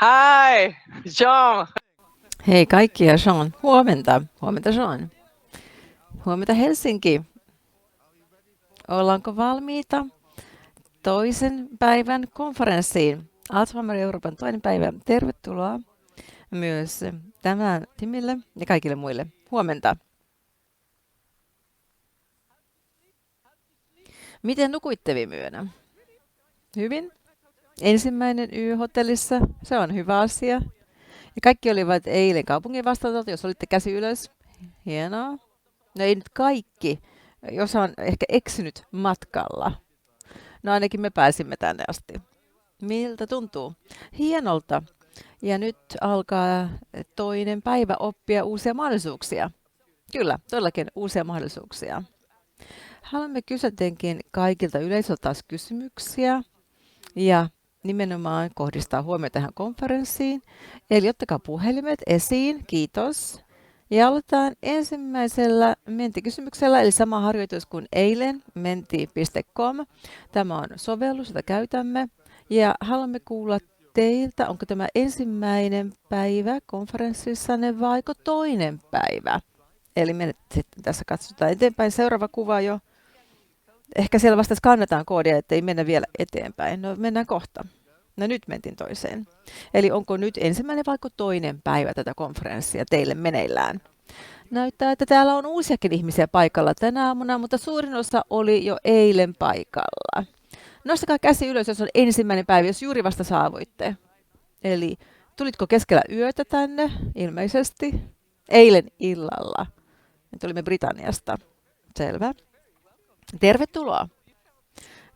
Hi, John. Hei kaikki ja Sean, huomenta. Huomenta Sean. Huomenta Helsinki. Ollaanko valmiita toisen päivän konferenssiin? Alzheimer Euroopan toinen päivä. Tervetuloa myös tämän Timille ja kaikille muille. Huomenta. Miten nukuitte viime yönä? Hyvin? Ensimmäinen yö hotellissa, se on hyvä asia. Ja kaikki olivat eilen kaupungin vastaanotto, jos olitte käsi ylös. Hienoa. No ei nyt kaikki, jos on ehkä eksynyt matkalla. No ainakin me pääsimme tänne asti. Miltä tuntuu? Hienolta. Ja nyt alkaa toinen päivä oppia uusia mahdollisuuksia. Kyllä, todellakin uusia mahdollisuuksia. Haluamme kysyä tietenkin kaikilta yleisöltä taas kysymyksiä ja nimenomaan kohdistaa huomioon tähän konferenssiin. Eli ottakaa puhelimet esiin, kiitos. Ja aloitetaan ensimmäisellä mentikysymyksellä, eli sama harjoitus kuin eilen, menti.com. Tämä on sovellus, jota käytämme. Ja haluamme kuulla teiltä, onko tämä ensimmäinen päivä konferenssissanne vaiko toinen päivä. Eli me sitten tässä katsotaan eteenpäin. Seuraava kuva jo. Ehkä siellä vasta skannataan koodia, ettei mennä vielä eteenpäin. No mennään kohta. No nyt mentiin toiseen. Eli onko nyt ensimmäinen vai toinen päivä tätä konferenssia teille meneillään? Näyttää, että täällä on uusiakin ihmisiä paikalla tänä aamuna, mutta suurin osa oli jo eilen paikalla. Nostakaa käsi ylös, jos on ensimmäinen päivä, jos juuri vasta saavuitte. Eli tulitko keskellä yötä tänne? Ilmeisesti. Eilen illalla. Me tulimme Britanniasta. Selvä. Tervetuloa.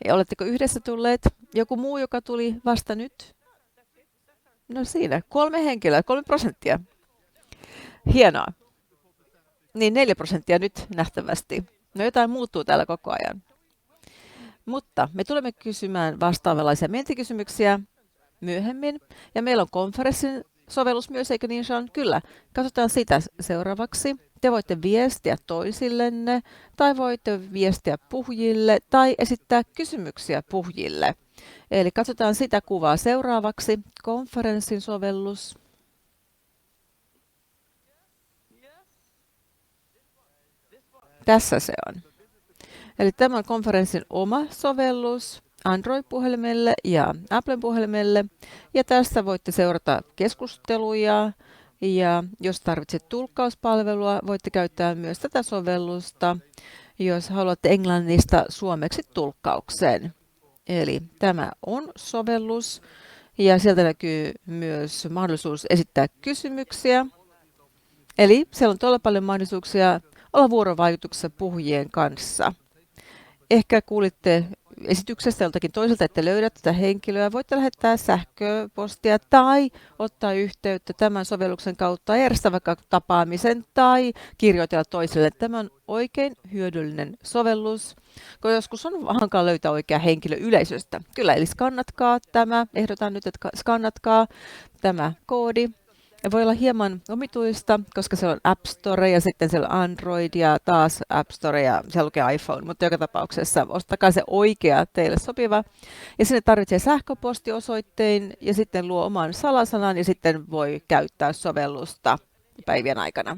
Ja oletteko yhdessä tulleet? Joku muu, joka tuli vasta nyt? No siinä, 3 henkilöä, 3%. Hienoa. Niin 4% nyt nähtävästi. No jotain muuttuu täällä koko ajan. Mutta me tulemme kysymään vastaavanlaisia mentikysymyksiä myöhemmin. Ja meillä on konferenssin sovellus myös, eikö niin Sean? Kyllä. Katsotaan sitä seuraavaksi. Te voitte viestiä toisillenne, tai voitte viestiä puhujille, tai esittää kysymyksiä puhujille. Eli katsotaan sitä kuvaa seuraavaksi. Konferenssin sovellus. Tässä se on. Eli tämä on konferenssin oma sovellus Android-puhelimelle ja Apple-puhelimelle. Ja tästä voitte seurata keskusteluja. Ja jos tarvitset tulkkauspalvelua, voitte käyttää myös tätä sovellusta, jos haluatte englannista suomeksi tulkkauksen. Eli tämä on sovellus ja sieltä näkyy myös mahdollisuus esittää kysymyksiä. Eli siellä on todella paljon mahdollisuuksia olla vuorovaikutuksessa puhujien kanssa. Ehkä kuulitte esityksestä joltakin toiselta, että löydät tätä henkilöä. Voitte lähettää sähköpostia tai ottaa yhteyttä tämän sovelluksen kautta, järjestää vaikka tapaamisen tai kirjoitella toiselle. Tämä on oikein hyödyllinen sovellus, kun joskus on hankala löytää oikea henkilö yleisöstä. Kyllä, eli skannatkaa tämä. Ehdotan nyt, että skannatkaa tämä koodi. Voi olla hieman omituista, koska se on App Store ja sitten siellä on Android ja taas App Store ja siellä lukee iPhone, mutta joka tapauksessa ostakaa se oikea teille sopiva. Ja sinne tarvitsee sähköpostiosoitteen ja sitten luo oman salasanan ja sitten voi käyttää sovellusta päivien aikana.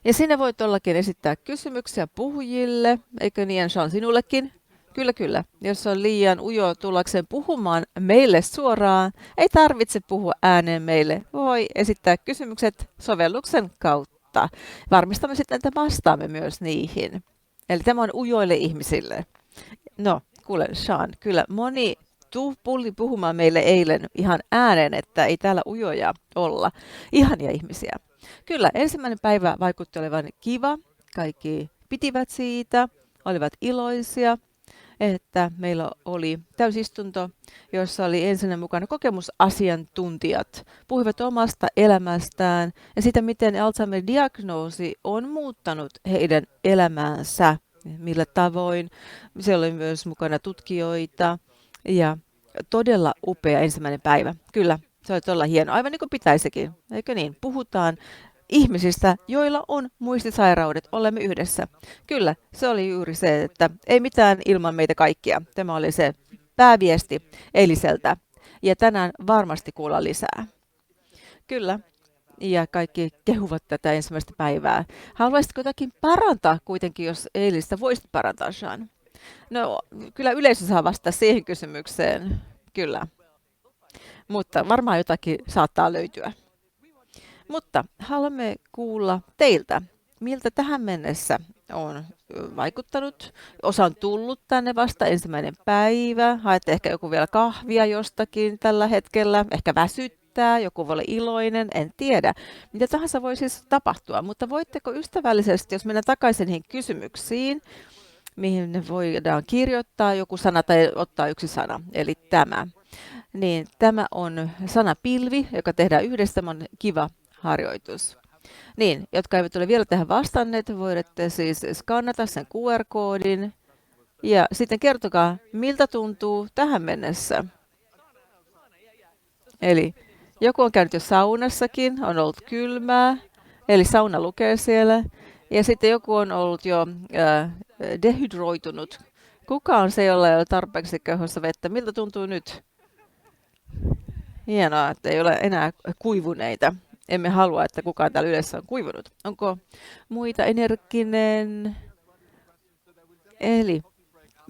Ja sinne voi todellakin esittää kysymyksiä puhujille, eikö niin Sean sinullekin? Kyllä, kyllä. Jos on liian ujo tullakseen puhumaan meille suoraan, ei tarvitse puhua ääneen meille. Voi esittää kysymykset sovelluksen kautta. Varmistamme sitten, että vastaamme myös niihin. Eli tämä on ujoille ihmisille. No, kuule Sean, kyllä moni pulli puhumaan meille eilen ihan ääneen, että ei täällä ujoja olla. Ihania ihmisiä. Kyllä, ensimmäinen päivä vaikutti olevan kiva. Kaikki pitivät siitä, olivat iloisia, että meillä oli täysistunto, jossa oli ensin mukana kokemusasiantuntijat. Puhuivat omasta elämästään ja siitä, miten Alzheimer-diagnoosi on muuttanut heidän elämäänsä, millä tavoin. Siellä oli myös mukana tutkijoita ja todella upea ensimmäinen päivä. Kyllä, se oli todella hieno, aivan niin kuin pitäisikin, eikö niin? Puhutaan ihmisistä, joilla on muistisairaudet, olemme yhdessä. Kyllä, se oli juuri se, että ei mitään ilman meitä kaikkia. Tämä oli se pääviesti eiliseltä. Ja tänään varmasti kuulla lisää. Kyllä. Ja kaikki kehuvat tätä ensimmäistä päivää. Haluaisitko jotakin parantaa kuitenkin, jos eilistä voisit parantaa, Jean? No, kyllä yleisö saa vastata siihen kysymykseen. Kyllä. Mutta varmaan jotakin saattaa löytyä. Mutta haluamme kuulla teiltä, miltä tähän mennessä on vaikuttanut. Osa on tullut tänne vasta ensimmäinen päivä. Haette ehkä joku vielä kahvia jostakin tällä hetkellä. Ehkä väsyttää, joku voi olla iloinen, en tiedä. Mitä tahansa voi siis tapahtua. Mutta voitteko ystävällisesti, jos mennään takaisin niihin kysymyksiin, mihin ne voidaan kirjoittaa joku sana tai ottaa yksi sana, eli tämä. Niin tämä on sanapilvi, joka tehdään yhdessä. Tämä on kiva harjoitus. Niin, jotka eivät ole vielä tähän vastanneet, voitte siis skannata sen QR-koodin ja sitten kertokaa, miltä tuntuu tähän mennessä. Eli joku on käynyt jo saunassakin, on ollut kylmää, eli sauna lukee siellä. Ja sitten joku on ollut jo dehydroitunut. Kuka on se, jolla ei ole tarpeeksi kehossa vettä? Miltä tuntuu nyt? Hienoa, että ei ole enää kuivuneita. Emme halua, että kukaan täällä yleensä on kuivunut. Onko muita energinen? Eli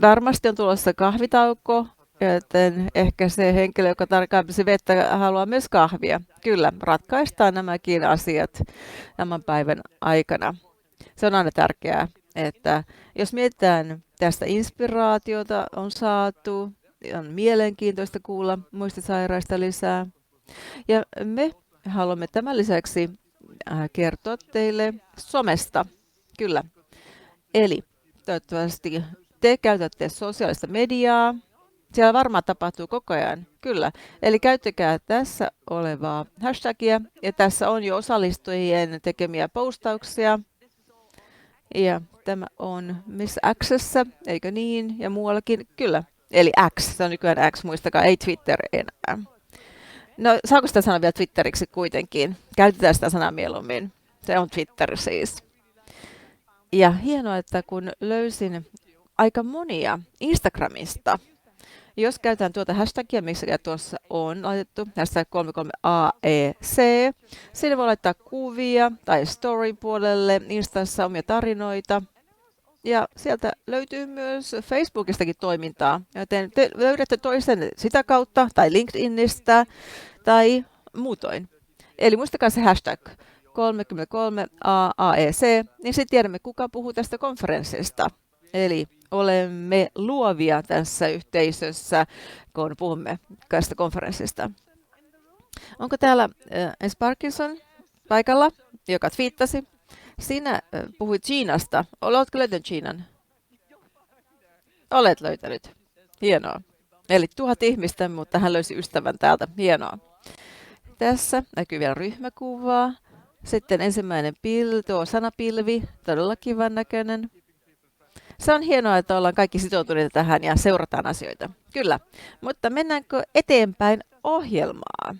varmasti on tulossa kahvitauko, joten ehkä se henkilö, joka tarkaisi vettä, haluaa myös kahvia. Kyllä, ratkaistaan nämäkin asiat tämän päivän aikana. Se on aina tärkeää, että jos mietitään tästä inspiraatiota on saatu, on mielenkiintoista kuulla muistisairaista lisää. Ja me haluamme tämän lisäksi kertoa teille somesta. Kyllä. Eli toivottavasti te käytätte sosiaalista mediaa. Siellä varmaan tapahtuu koko ajan. Kyllä. Eli käyttäkää tässä olevaa hashtagia. Ja tässä on jo osallistujien tekemiä postauksia. Ja tämä on Miss X:ssä, eikö niin? Ja muuallakin. Kyllä. Eli X, se on nykyään X, muistakaa, ei Twitter enää. No, saako sitä sanoa vielä Twitteriksi kuitenkin? Käytetään sitä sanaa mieluummin. Se on Twitter siis. Ja hienoa, että kun löysin aika monia Instagramista, jos käytetään tuota hashtagia, missä tuossa on laitettu, hashtag 33AEC, sinne voi laittaa kuvia tai story puolelle, Instassa omia tarinoita. Ja sieltä löytyy myös Facebookistakin toimintaa, joten te löydätte toisen sitä kautta tai LinkedInistä tai muutoin. Eli muistakaa se hashtag 33AAEC, niin sitten tiedämme, kuka puhuu tästä konferenssista. Eli olemme luovia tässä yhteisössä, kun puhumme tästä konferenssista. Onko täällä S. Parkinson paikalla, joka twiittasi? Sinä puhuit Kiinasta. Oletko löytänyt Kiinan? Olet löytänyt. Hienoa. Eli 1000 ihmistä, mutta hän löysi ystävän täältä. Hienoa. Tässä näkyy vielä ryhmäkuvaa. Sitten ensimmäinen tuo sanapilvi. Todella kivan näköinen. Se on hienoa, että ollaan kaikki sitoutuneita tähän ja seurataan asioita. Kyllä. Mutta mennäänkö eteenpäin ohjelmaa?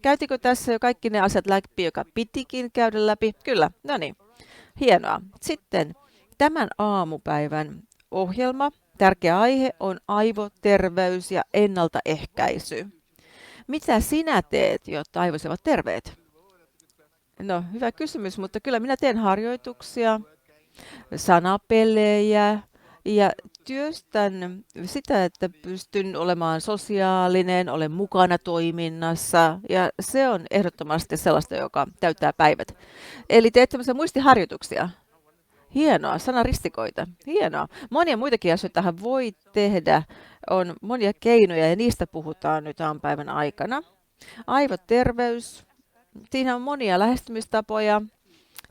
Käytikö tässä jo kaikki ne asiat läpi, joka pitikin käydä läpi? Kyllä. No niin. Hienoa. Sitten tämän aamupäivän ohjelma, tärkeä aihe on aivoterveys ja ennaltaehkäisy. Mitä sinä teet, jotta aivosi ovat terveet? No, hyvä kysymys, mutta kyllä minä teen harjoituksia, sanapelejä ja työstän sitä, että pystyn olemaan sosiaalinen, olen mukana toiminnassa ja se on ehdottomasti sellaista, joka täyttää päivät. Eli teet tämmöisiä muistiharjoituksia. Hienoa, sanaristikoita. Hienoa. Monia muitakin asioita voi tehdä. On monia keinoja ja niistä puhutaan nyt aamupäivän aikana. Aivoterveys. Siinä on monia lähestymistapoja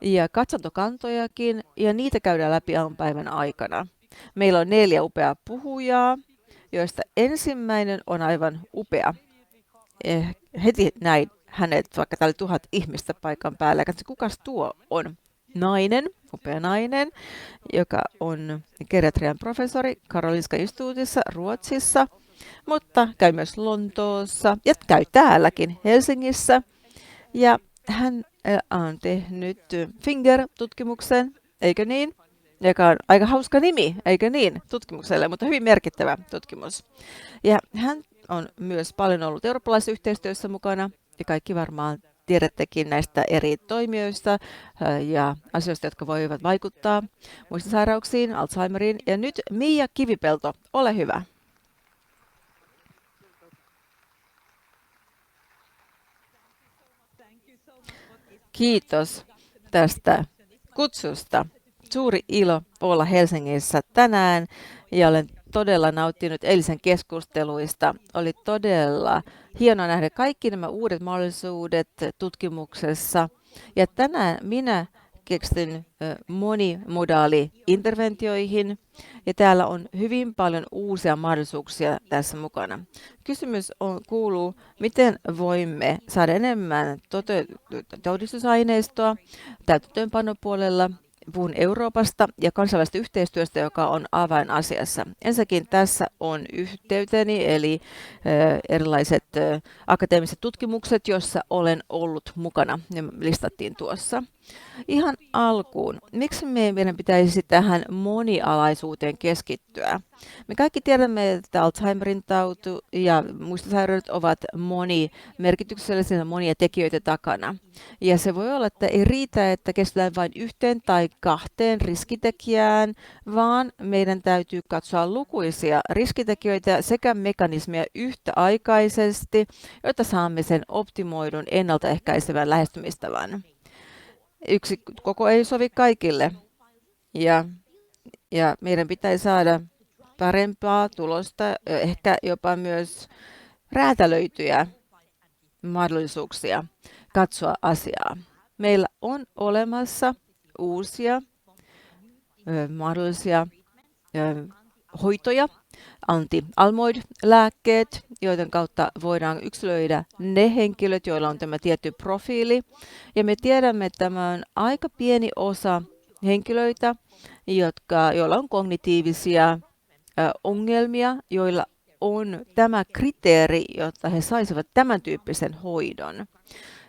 ja katsontokantojakin ja niitä käydään läpi aamupäivän aikana. Meillä on 4 upeaa puhujaa, joista ensimmäinen on aivan upea. Heti näin hänet, vaikka täällä oli 1000 ihmistä paikan päällä. Katso, kukas tuo on? Nainen, upea nainen, joka on geriatrian professori Karolinska Instituutissa Ruotsissa, mutta käy myös Lontoossa ja käy täälläkin Helsingissä. Ja hän on tehnyt Finger-tutkimuksen, eikö niin? Joka on aika hauska nimi, eikö niin, tutkimukselle, mutta hyvin merkittävä tutkimus. Ja hän on myös paljon ollut eurooppalaisessa yhteistyössä mukana ja kaikki varmaan tiedättekin näistä eri toimijoista ja asioista, jotka voivat vaikuttaa muistisairauksiin, Alzheimeriin. Ja nyt Mia Kivipelto, ole hyvä. Kiitos tästä kutsusta. Suuri ilo olla Helsingissä tänään ja olen todella nauttinut eilisen keskusteluista. Oli todella hienoa nähdä kaikki nämä uudet mahdollisuudet tutkimuksessa. Ja tänään minä keksin monimodaali-interventioihin ja täällä on hyvin paljon uusia mahdollisuuksia tässä mukana. Kysymys kuuluu, miten voimme saada enemmän todistusaineistoa täytäntöönpanopuolella. Puhun Euroopasta ja kansainvälisestä yhteistyöstä, joka on avainasiassa. Ensinnäkin tässä on yhteyteni, eli erilaiset akateemiset tutkimukset, joissa olen ollut mukana. Ne listattiin tuossa. Ihan alkuun, miksi meidän pitäisi tähän monialaisuuteen keskittyä? Me kaikki tiedämme, että Alzheimerin tauti ja muistisairaudet ovat monimerkityksellisiä, monia tekijöitä takana. Ja se voi olla, että ei riitä, että keskitytään vain yhteen tai kahteen riskitekijään, vaan meidän täytyy katsoa lukuisia riskitekijöitä sekä mekanismeja yhtäaikaisesti, jotta saamme sen optimoidun ennaltaehkäisevän lähestymistavan. Yksi koko ei sovi kaikille ja meidän pitäisi saada parempaa tulosta, ehkä jopa myös räätälöityjä mahdollisuuksia katsoa asiaa. Meillä on olemassa uusia mahdollisia hoitoja, anti-almoid-lääkkeet, joiden kautta voidaan yksilöidä ne henkilöt, joilla on tämä tietty profiili. Ja me tiedämme, että tämä on aika pieni osa henkilöitä, joilla on kognitiivisia ongelmia, joilla on tämä kriteeri, jotta he saisivat tämän tyyppisen hoidon.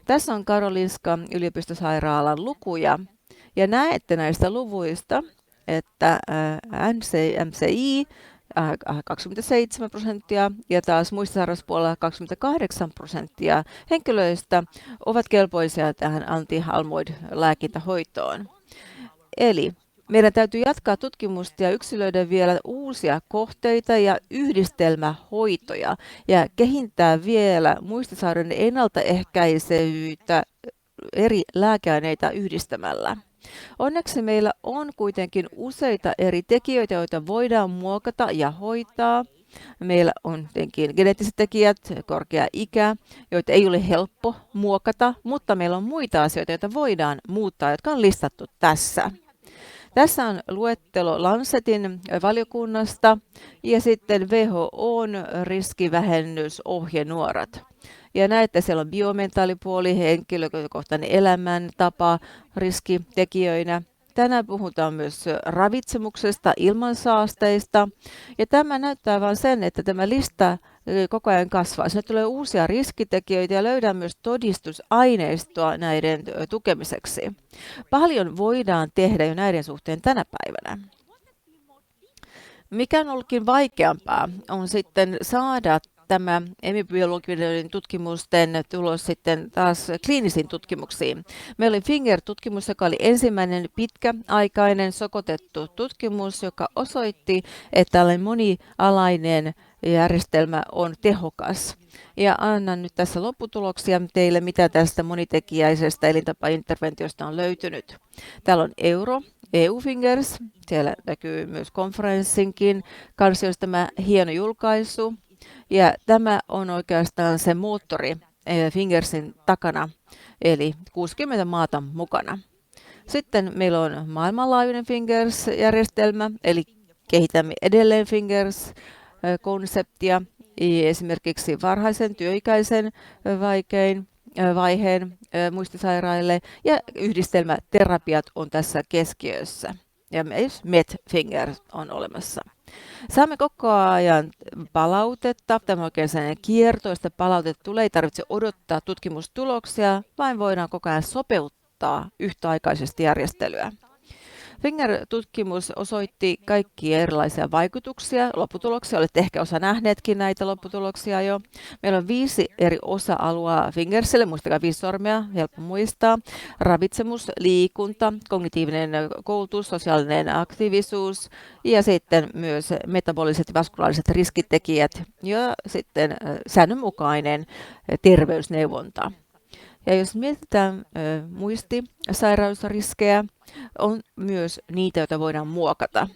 Tässä on Karolinska yliopistosairaalan lukuja, ja näette näistä luvuista, että MCI 27% ja taas muistisairauspuolella 28% henkilöistä ovat kelpoisia tähän anti-almoid-lääkintähoitoon. Eli meidän täytyy jatkaa tutkimusta ja yksilöidä vielä uusia kohteita ja yhdistelmähoitoja ja kehittää vielä muistisairauden ennaltaehkäisevyyttä eri lääkeaineita yhdistämällä. Onneksi meillä on kuitenkin useita eri tekijöitä, joita voidaan muokata ja hoitaa. Meillä on tietenkin geneettiset tekijät, korkea ikä, joita ei ole helppo muokata, mutta meillä on muita asioita, joita voidaan muuttaa, jotka on listattu tässä. Tässä on luettelo Lancetin valiokunnasta ja sitten WHO:n riskivähennysohjenuorat. Ja näette, siellä on biomentaalipuoli, henkilökohtainen elämäntapa riskitekijöinä. Tänään puhutaan myös ravitsemuksesta, ilmansaasteista. Ja tämä näyttää vain sen, että tämä lista koko ajan kasvaa. Sinne tulee uusia riskitekijöitä ja löydään myös todistusaineistoa näiden tukemiseksi. Paljon voidaan tehdä jo näiden suhteen tänä päivänä. Mikä on ollutkin vaikeampaa on sitten saada tämä epidemiologinen tutkimusten tulos sitten taas kliinisiin tutkimuksiin. Meillä oli FINGER-tutkimus, joka oli ensimmäinen pitkäaikainen sokotettu tutkimus, joka osoitti, että tällainen monialainen järjestelmä on tehokas. Ja annan nyt tässä lopputuloksia teille, mitä tästä monitekijäisestä elintapainterventiosta on löytynyt. Täällä on EU-Fingers, siellä näkyy myös konferenssinkin kansioista tämä hieno julkaisu. Ja tämä on oikeastaan se moottori Fingersin takana, eli 60 maata mukana. Sitten meillä on maailmanlaajuinen Fingers-järjestelmä, eli kehitämme edelleen Fingers-konseptia, esimerkiksi varhaisen työikäisen vaiheen muistisairaille, ja yhdistelmäterapiat on tässä keskiössä. Ja myös MedFinger on olemassa. Saamme koko ajan palautetta, tämä on oikein sellainen kierto, josta palautetta tulee, ei tarvitse odottaa tutkimustuloksia, vaan voidaan koko ajan sopeuttaa yhtäaikaisesti järjestelyä. Finger-tutkimus osoitti kaikkia erilaisia vaikutuksia, lopputuloksia. Olette ehkä osa nähneetkin näitä lopputuloksia jo. Meillä on 5 eri osa-alueaa Fingersille, muistakaa 5 sormea, helppo muistaa. Ravitsemus, liikunta, kognitiivinen koulutus, sosiaalinen aktiivisuus ja sitten myös metaboliset ja vaskulaariset riskitekijät ja sitten säännönmukainen terveysneuvonta. Ja jos mietitään muistisairausriskejä, on myös niitä, joita voidaan muokata.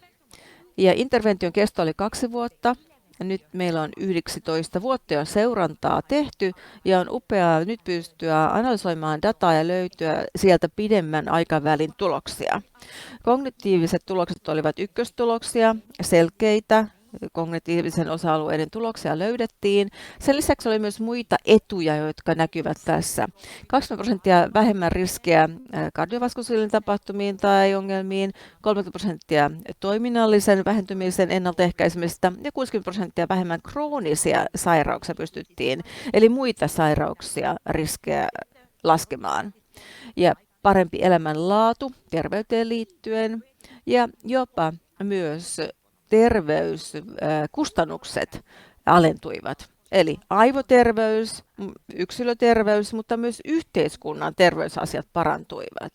Ja intervention kesto oli 2 vuotta. Nyt meillä on 19 vuotta jo seurantaa tehty ja on upeaa nyt pystyä analysoimaan dataa ja löytyä sieltä pidemmän aikavälin tuloksia. Kognitiiviset tulokset olivat ykköstuloksia, selkeitä. Kognitiivisen osa-alueiden tuloksia löydettiin. Sen lisäksi oli myös muita etuja, jotka näkyvät tässä. 20% vähemmän riskiä kardiovaskuliin tapahtumiin tai ongelmiin, 30% toiminnallisen vähentymisen ennaltaehkäisemistä ja 60% vähemmän kroonisia sairauksia pystyttiin, eli muita sairauksia riskejä laskemaan. Ja parempi elämänlaatu terveyteen liittyen ja jopa myös terveyskustannukset alentuivat. Eli aivoterveys, yksilöterveys, mutta myös yhteiskunnan terveysasiat parantuivat.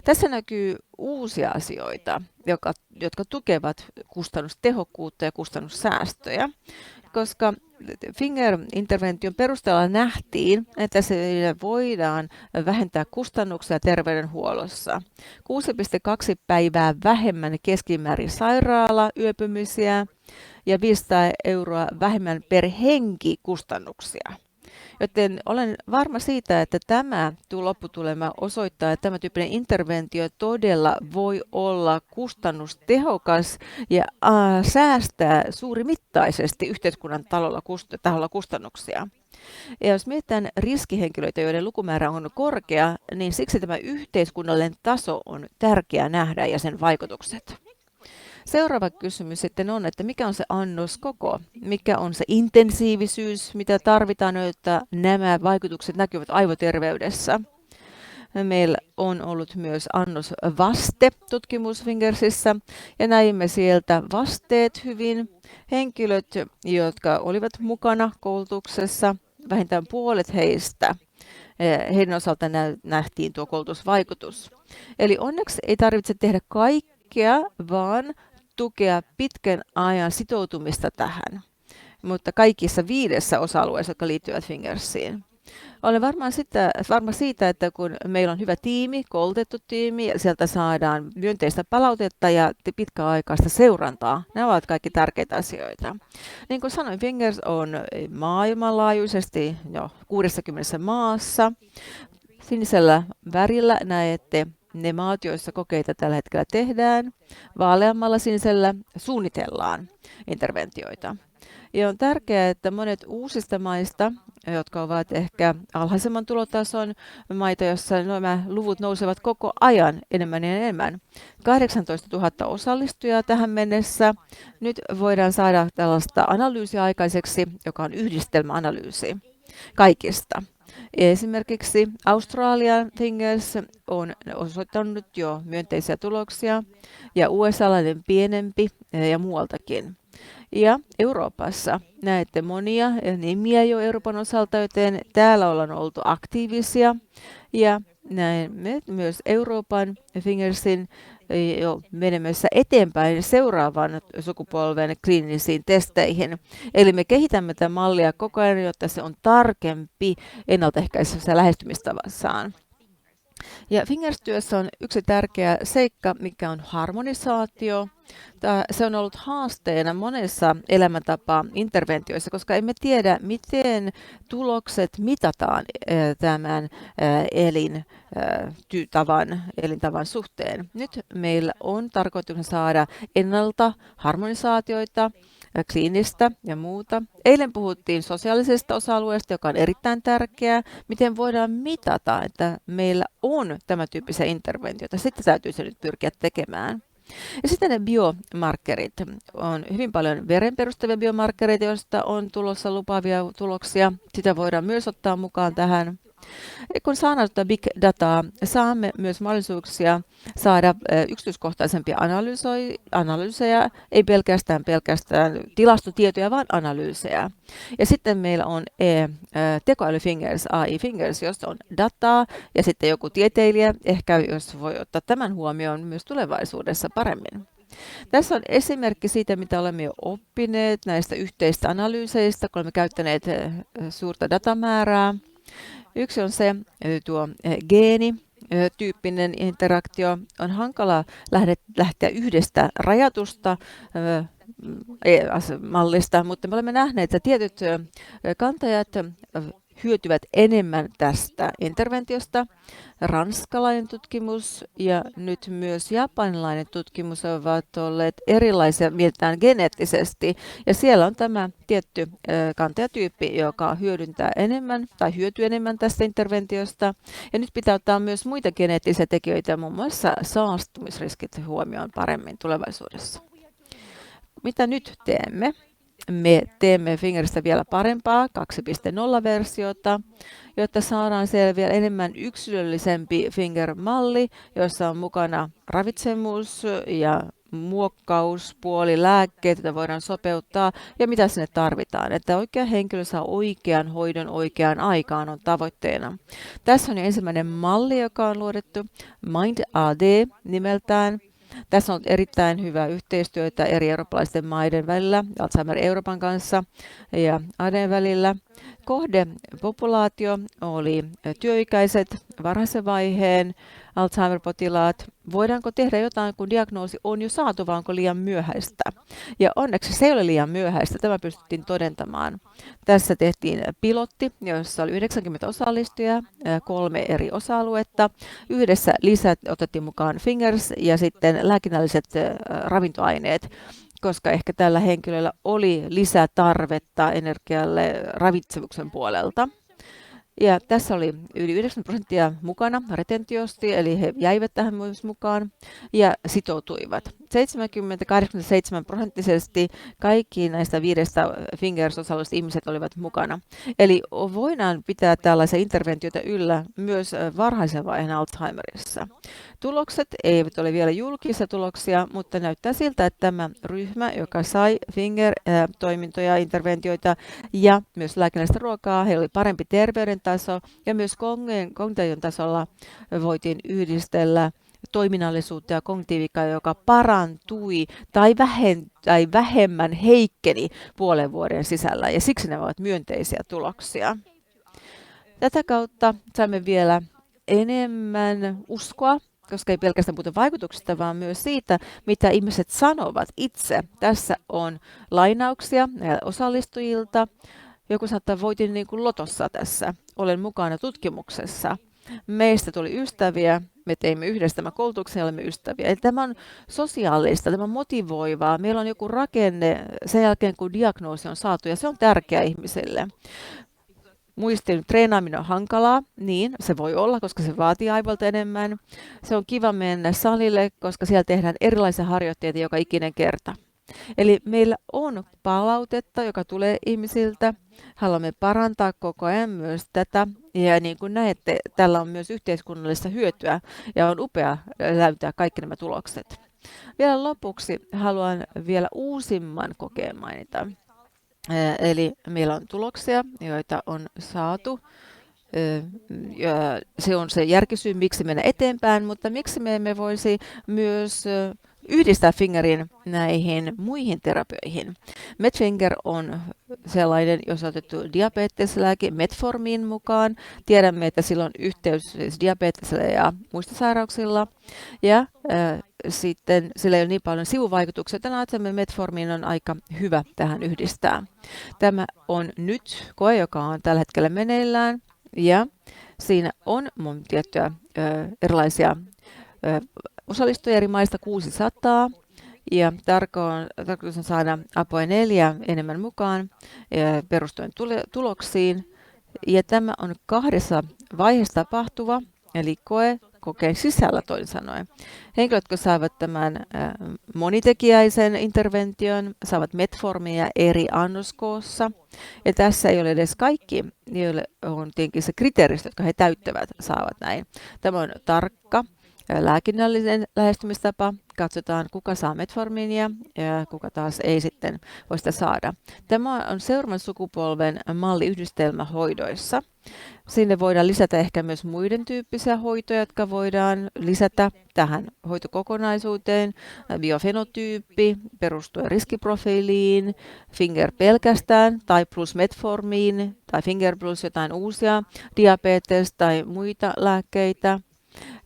Tässä näkyy uusia asioita, jotka tukevat kustannustehokkuutta ja kustannussäästöjä, koska Finger-intervention perusteella nähtiin, että sillä voidaan vähentää kustannuksia terveydenhuollossa. 6,2 päivää vähemmän keskimäärin sairaalayöpymisiä ja 500 euroa vähemmän per henki kustannuksia. Joten olen varma siitä, että tämä lopputulema osoittaa, että tämä tyyppinen interventio todella voi olla kustannustehokas ja säästää suurimittaisesti yhteiskunnan taholla kustannuksia. Ja jos mietitään riskihenkilöitä, joiden lukumäärä on korkea, niin siksi tämä yhteiskunnallinen taso on tärkeää nähdä ja sen vaikutukset. Seuraava kysymys sitten on, että mikä on se annoskoko, mikä on se intensiivisyys, mitä tarvitaan, jotta nämä vaikutukset näkyvät aivoterveydessä. Meillä on ollut myös annosvaste-tutkimus Fingersissä ja näimme sieltä vasteet hyvin. Henkilöt, jotka olivat mukana koulutuksessa, vähintään puolet heistä, heidän osalta nähtiin tuo koulutusvaikutus. Eli onneksi ei tarvitse tehdä kaikkea, vaan tukea pitkän ajan sitoutumista tähän, mutta kaikissa 5 osa-alueessa, jotka liittyvät Fingersiin. Olen varma siitä, että kun meillä on hyvä tiimi, koulutettu tiimi, ja sieltä saadaan myönteistä palautetta ja pitkäaikaista seurantaa, nämä ovat kaikki tärkeitä asioita. Niin kuin sanoin, Fingers on maailmanlaajuisesti jo 60 maassa. Sinisellä värillä näette ne maat, joissa kokeita tällä hetkellä tehdään. Vaaleammalla sinisellä suunnitellaan interventioita. Ja on tärkeää, että monet uusista maista, jotka ovat ehkä alhaisemman tulotason maita, joissa nämä luvut nousevat koko ajan enemmän ja enemmän. 18 000 osallistujaa tähän mennessä. Nyt voidaan saada tällaista analyysiä aikaiseksi, joka on yhdistelmäanalyysi kaikista. Esimerkiksi Australian Fingers on osoittanut jo myönteisiä tuloksia ja USA-lainen pienempi ja muualtakin. Ja Euroopassa näette monia nimiä jo Euroopan osalta, joten täällä ollaan oltu aktiivisia ja näemme myös Euroopan Fingersin jo menemässä eteenpäin seuraavan sukupolven kliinisiin testeihin. Eli me kehitämme tätä mallia koko ajan, jotta se on tarkempi ennaltaehkäisevässä lähestymistavassaan. Ja Fingers-työssä on yksi tärkeä seikka, mikä on harmonisaatio. Se on ollut haasteena monessa elämäntapa-interventioissa, koska emme tiedä, miten tulokset mitataan tämän elintavan suhteen. Nyt meillä on tarkoitus saada ennalta harmonisaatioita, kliinistä ja muuta. Eilen puhuttiin sosiaalisesta osa-alueesta, joka on erittäin tärkeää. Miten voidaan mitata, että meillä on tämä tyyppisiä interventioita. Sitten täytyy se nyt pyrkiä tekemään. Ja sitten ne biomarkkerit. On hyvin paljon veren perustavia biomarkkereita, joista on tulossa lupaavia tuloksia. Sitä voidaan myös ottaa mukaan tähän. Kun saadaan tuota big dataa, saamme myös mahdollisuuksia saada yksityiskohtaisempia analyysejä, ei pelkästään tilastotietoja, vaan analyysejä. Ja sitten meillä on tekoälyfingers, AI-fingers, josta on dataa, ja sitten joku tieteilijä, ehkä jos voi ottaa tämän huomioon myös tulevaisuudessa paremmin. Tässä on esimerkki siitä, mitä olemme jo oppineet näistä yhteistä analyyseistä, kun olemme käyttäneet suurta datamäärää. Yksi on se tuo geenityyppinen interaktio. On hankala lähteä yhdestä rajatusta mallista, mutta me olemme nähneet, että tietyt kantajat hyötyvät enemmän tästä interventiosta. Ranskalainen tutkimus ja nyt myös japanilainen tutkimus ovat olleet erilaisia, mietitään geneettisesti. Ja siellä on tämä tietty kantajatyyppi, joka hyödyntää enemmän tai hyötyy enemmän tästä interventiosta. Ja nyt pitää ottaa myös muita geneettisiä tekijöitä, muun muassa saastumisriskit huomioon paremmin tulevaisuudessa. Mitä nyt teemme? Me teemme Fingeristä vielä parempaa 2.0-versiota, jotta saadaan siellä vielä enemmän yksilöllisempi Finger-malli, jossa on mukana ravitsemus ja muokkauspuoli, lääkkeet, joita voidaan sopeuttaa ja mitä sinne tarvitaan. Että oikea henkilö saa oikean hoidon oikeaan aikaan on tavoitteena. Tässä on jo ensimmäinen malli, joka on luodettu, MindAD nimeltään. Tässä on erittäin hyvää yhteistyötä eri eurooppalaisten maiden välillä, Alzheimer Euroopan kanssa ja ADn välillä. Kohdepopulaatio oli työikäiset, varhaisen vaiheen Alzheimer-potilaat. Voidaanko tehdä jotain, kun diagnoosi on jo saatu, vai onko liian myöhäistä? Ja onneksi se ei ole liian myöhäistä, tämä pystyttiin todentamaan. Tässä tehtiin pilotti, jossa oli 90 osallistujaa, 3 eri osa-aluetta. Yhdessä otettiin mukaan fingers ja sitten lääkinnälliset ravintoaineet, koska ehkä tällä henkilöllä oli lisätarvetta energialle ravitsemuksen puolelta. Ja tässä oli yli 90% mukana retentiosti, eli he jäivät tähän myös mukaan ja sitoutuivat. 70-87% kaikki näistä 5 Fingers-osallisista ihmiset olivat mukana. Eli voidaan pitää tällaisia interventioita yllä myös varhaisen vaiheen Alzheimerissa. Tulokset eivät ole vielä julkisia tuloksia, mutta näyttää siltä, että tämä ryhmä, joka sai Finger-toimintoja, interventioita ja myös lääkinnällistä ruokaa, heillä oli parempi terveydentaso ja myös kognition tasolla voitiin yhdistellä toiminnallisuutta ja kognitiiviikkaa, joka parantui tai vähemmän heikkeni puolen vuoden sisällä, ja siksi ne ovat myönteisiä tuloksia. Tätä kautta saimme vielä enemmän uskoa, koska ei pelkästään puhuta vaikutuksista, vaan myös siitä, mitä ihmiset sanovat itse. Tässä on lainauksia osallistujilta. Joku saattaa voitin niin kuin lotossa tässä. Olen mukana tutkimuksessa. Meistä tuli ystäviä. Me teimme yhdessä tämän koulutuksen ja olemme ystäviä. Eli tämä on sosiaalista, tämä on motivoivaa. Meillä on joku rakenne sen jälkeen, kun diagnoosi on saatu, ja se on tärkeä ihmisille. Muistin, treenaaminen on hankalaa, niin se voi olla, koska se vaatii aivoilta enemmän. Se on kiva mennä salille, koska siellä tehdään erilaisia harjoitteita joka ikinen kerta. Eli meillä on palautetta, joka tulee ihmisiltä. Haluamme parantaa koko ajan myös tätä. Ja niin kuin näette, tällä on myös yhteiskunnallista hyötyä ja on upea löytää kaikki nämä tulokset. Vielä lopuksi haluan vielä uusimman kokeen mainita. Eli meillä on tuloksia, joita on saatu. Ja se on se järkisyy, miksi mennä eteenpäin, mutta miksi me emme voisi myös yhdistää Fingerin näihin muihin terapioihin. Medfinger on sellainen, jos on otettu diabeteslääke Metformin mukaan. Tiedämme, että sillä on yhteys siis diabetesilla ja muistisairauksilla. Ja sitten sillä ei ole niin paljon sivuvaikutuksia, että ajattelemme, Metformin on aika hyvä tähän yhdistää. Tämä on nyt koe, joka on tällä hetkellä meneillään. Ja siinä on tiettyjä erilaisia osallistujia eri maista 600. Ja tarkoitus on saada APOE4 enemmän mukaan perustuen tuloksiin. Ja tämä on 2 vaiheessa tapahtuva, eli koe, kokeen sisällä toisin sanoen. Henkilöt, jotka saavat tämän monitekijäisen intervention, saavat metformia eri annoskoossa. Ja tässä ei ole edes kaikki, joille on tietenkin se kriteeristö, jotka he täyttävät, saavat näin. Tämä on tarkka lääkinnällinen lähestymistapa. Katsotaan, kuka saa metforminia ja kuka taas ei sitten voi sitä saada. Tämä on seuraavan sukupolven malli yhdistelmähoidoissa. Sinne voidaan lisätä ehkä myös muiden tyyppisiä hoitoja, jotka voidaan lisätä tähän hoitokokonaisuuteen. Biofenotyyppi perustuen riskiprofiiliin, Finger pelkästään tai plus metformiin tai Finger plus jotain uusia diabetes tai muita lääkkeitä.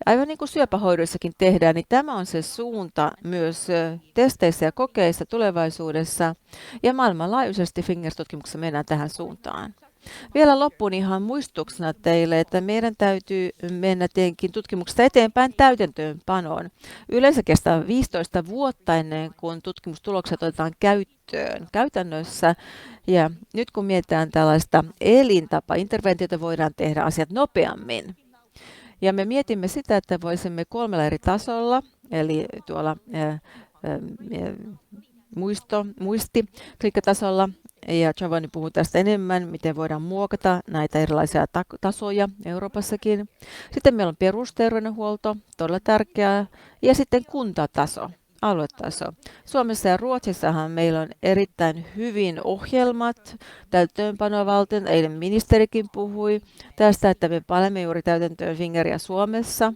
Aivan niin kuin syöpähoidoissakin tehdään, niin tämä on se suunta myös testeissä ja kokeissa tulevaisuudessa. Ja maailmanlaajuisesti Fingers-tutkimuksessa mennään tähän suuntaan. Vielä loppuun ihan muistutuksena teille, että meidän täytyy mennä tietenkin tutkimuksesta eteenpäin täytäntöönpanoon. Yleensä kestää 15 vuotta ennen kuin tutkimustulokset otetaan käyttöön käytännössä. Ja nyt kun mietitään tällaista elintapa-interventiota, voidaan tehdä asiat nopeammin. Ja me mietimme sitä, että voisimme 3 eri tasolla, eli tuolla muistiklikkatasolla, ja Giovanni puhuu tästä enemmän, miten voidaan muokata näitä erilaisia tasoja Euroopassakin. Sitten meillä on perusterveydenhuolto, todella tärkeää, ja sitten kuntataso, aluetaso. Suomessa ja Ruotsissahan meillä on erittäin hyvin ohjelmat täytäntöönpanoa valtion. Eilen ministerikin puhui tästä, että me panemme juuri täytäntöön Fingeria Suomessa.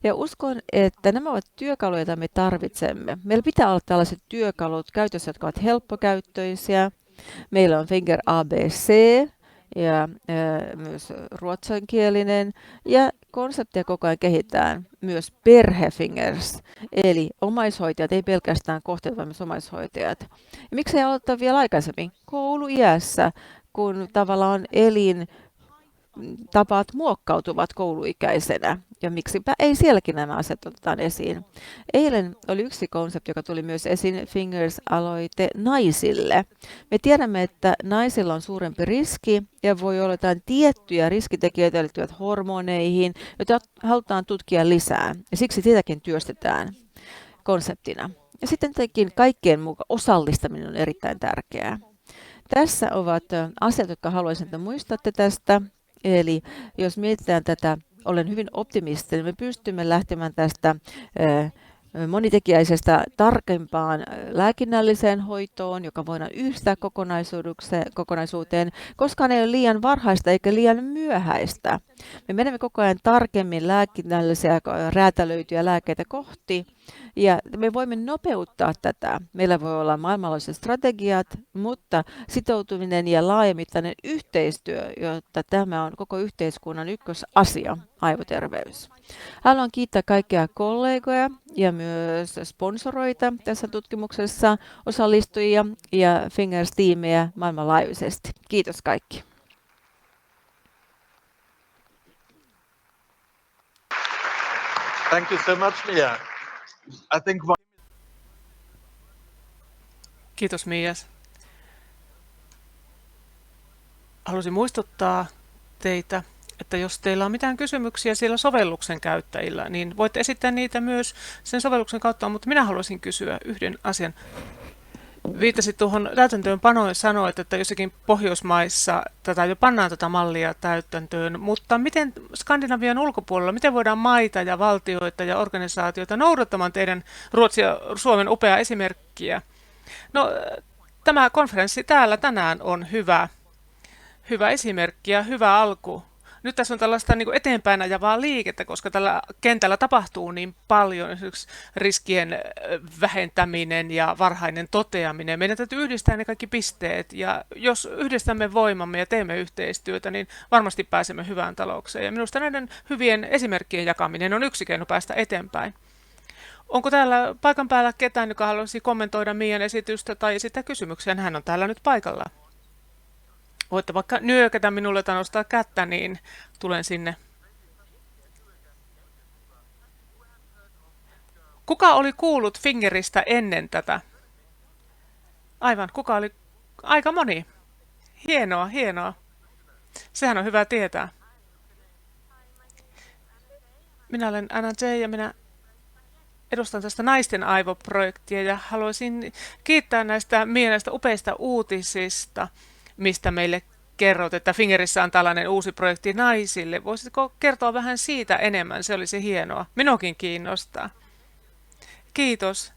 Ja uskon, että nämä ovat työkaluja, joita me tarvitsemme. Meillä pitää olla tällaiset työkalut käytössä, jotka ovat helppokäyttöisiä. Meillä on Finger ABC ja myös ruotsinkielinen. Ja konseptia koko ajan kehitetään myös perhefingers, eli omaishoitajat, ei pelkästään kohteet, vaan myös omaishoitajat. Ja miksei aloittaa vielä aikaisemmin? Kouluiässä, kun tavallaan elintapat muokkautuvat kouluikäisenä. Ja miksipä ei sielläkin nämä asiat otetaan esiin. Eilen oli yksi konsepti, joka tuli myös esiin, Fingers-aloite naisille. Me tiedämme, että naisilla on suurempi riski ja voi olla jotain tiettyjä riskitekijöitä liittyvät hormoneihin, joita halutaan tutkia lisää. Ja siksi sitäkin työstetään konseptina. Ja sitten tietenkin kaikkien mukaan osallistaminen on erittäin tärkeää. Tässä ovat asiat, jotka haluaisin, että muistatte tästä. Eli jos mietitään tätä, olen hyvin optimistinen, me pystymme lähtemään tästä monitekijäisestä tarkempaan lääkinnälliseen hoitoon, joka voidaan yhdistää kokonaisuuteen, koskaan ei ole liian varhaista eikä liian myöhäistä. Me menemme koko ajan tarkemmin lääkinnällisiä räätälöityjä lääkkeitä kohti, ja me voimme nopeuttaa tätä. Meillä voi olla maailmanlaajuiset strategiat, mutta sitoutuminen ja laajamittainen yhteistyö, jotta tämä on koko yhteiskunnan ykkösasia, aivoterveys. Haluan kiittää kaikkia kollegoja ja myös sponsoroita tässä tutkimuksessa, osallistujia ja Fingers-tiimejä maailmanlaajuisesti. Kiitos kaikki. Thank you so much, Mia. I think Kiitos Mia. Haluaisin muistuttaa teitä, että jos teillä on mitään kysymyksiä siellä sovelluksen käyttäjillä, niin voitte esittää niitä myös sen sovelluksen kautta, mutta minä haluaisin kysyä yhden asian. Viittasit tuohon täytäntöönpanoon ja sanoit, että jossakin Pohjoismaissa jo pannaan tätä mallia täytäntöön, mutta miten Skandinavian ulkopuolella, miten voidaan maita ja valtioita ja organisaatioita noudattamaan teidän Ruotsin ja Suomen upeaa esimerkkiä? No, tämä konferenssi täällä tänään on hyvä esimerkki ja hyvä alku. Nyt tässä on tällaista niin kuin eteenpäin ajavaa liikettä, koska tällä kentällä tapahtuu niin paljon, esimerkiksi riskien vähentäminen ja varhainen toteaminen. Meidän täytyy yhdistää ne kaikki pisteet, ja jos yhdistämme voimamme ja teemme yhteistyötä, niin varmasti pääsemme hyvään taloukseen. Ja minusta näiden hyvien esimerkkien jakaminen on yksi keino päästä eteenpäin. Onko täällä paikan päällä ketään, joka haluaisi kommentoida Mian esitystä tai esittää kysymyksiä? Hän on täällä nyt paikalla. Voitte vaikka nyökätä minulle tai nostaa kättä, niin tulen sinne. Kuka oli kuullut Fingeristä ennen tätä? Aivan, kuka oli? Aika moni. Hienoa, hienoa. Sehän on hyvä tietää. Minä olen Anna J. ja minä edustan tästä naisten aivoprojektia ja haluaisin kiittää näistä upeista uutisista, mistä meille kerrot, että Fingerissä on tällainen uusi projekti naisille. Voisitko kertoa vähän siitä enemmän? Se olisi hienoa. Minuakin kiinnostaa. Kiitos.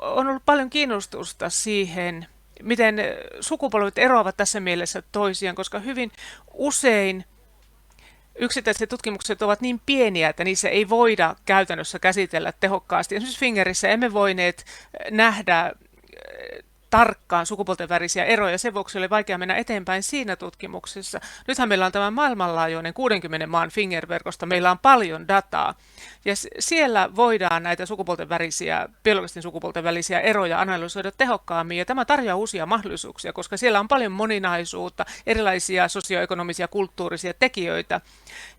On ollut paljon kiinnostusta siihen, miten sukupolvet eroavat tässä mielessä toisiaan, koska hyvin usein yksittäiset tutkimukset ovat niin pieniä, että niissä ei voida käytännössä käsitellä tehokkaasti. Esimerkiksi Fingerissä emme voineet nähdä tarkkaan sukupuolten välisiä eroja. Sen vuoksi oli vaikea mennä eteenpäin siinä tutkimuksessa. Nythän meillä on tämä maailmanlaajuinen 60 maan Finger-verkosto. Meillä on paljon dataa. Ja siellä voidaan näitä biologisten sukupuolten välisiä eroja analysoida tehokkaammin. Ja tämä tarjoaa uusia mahdollisuuksia, koska siellä on paljon moninaisuutta, erilaisia sosioekonomisia, kulttuurisia tekijöitä.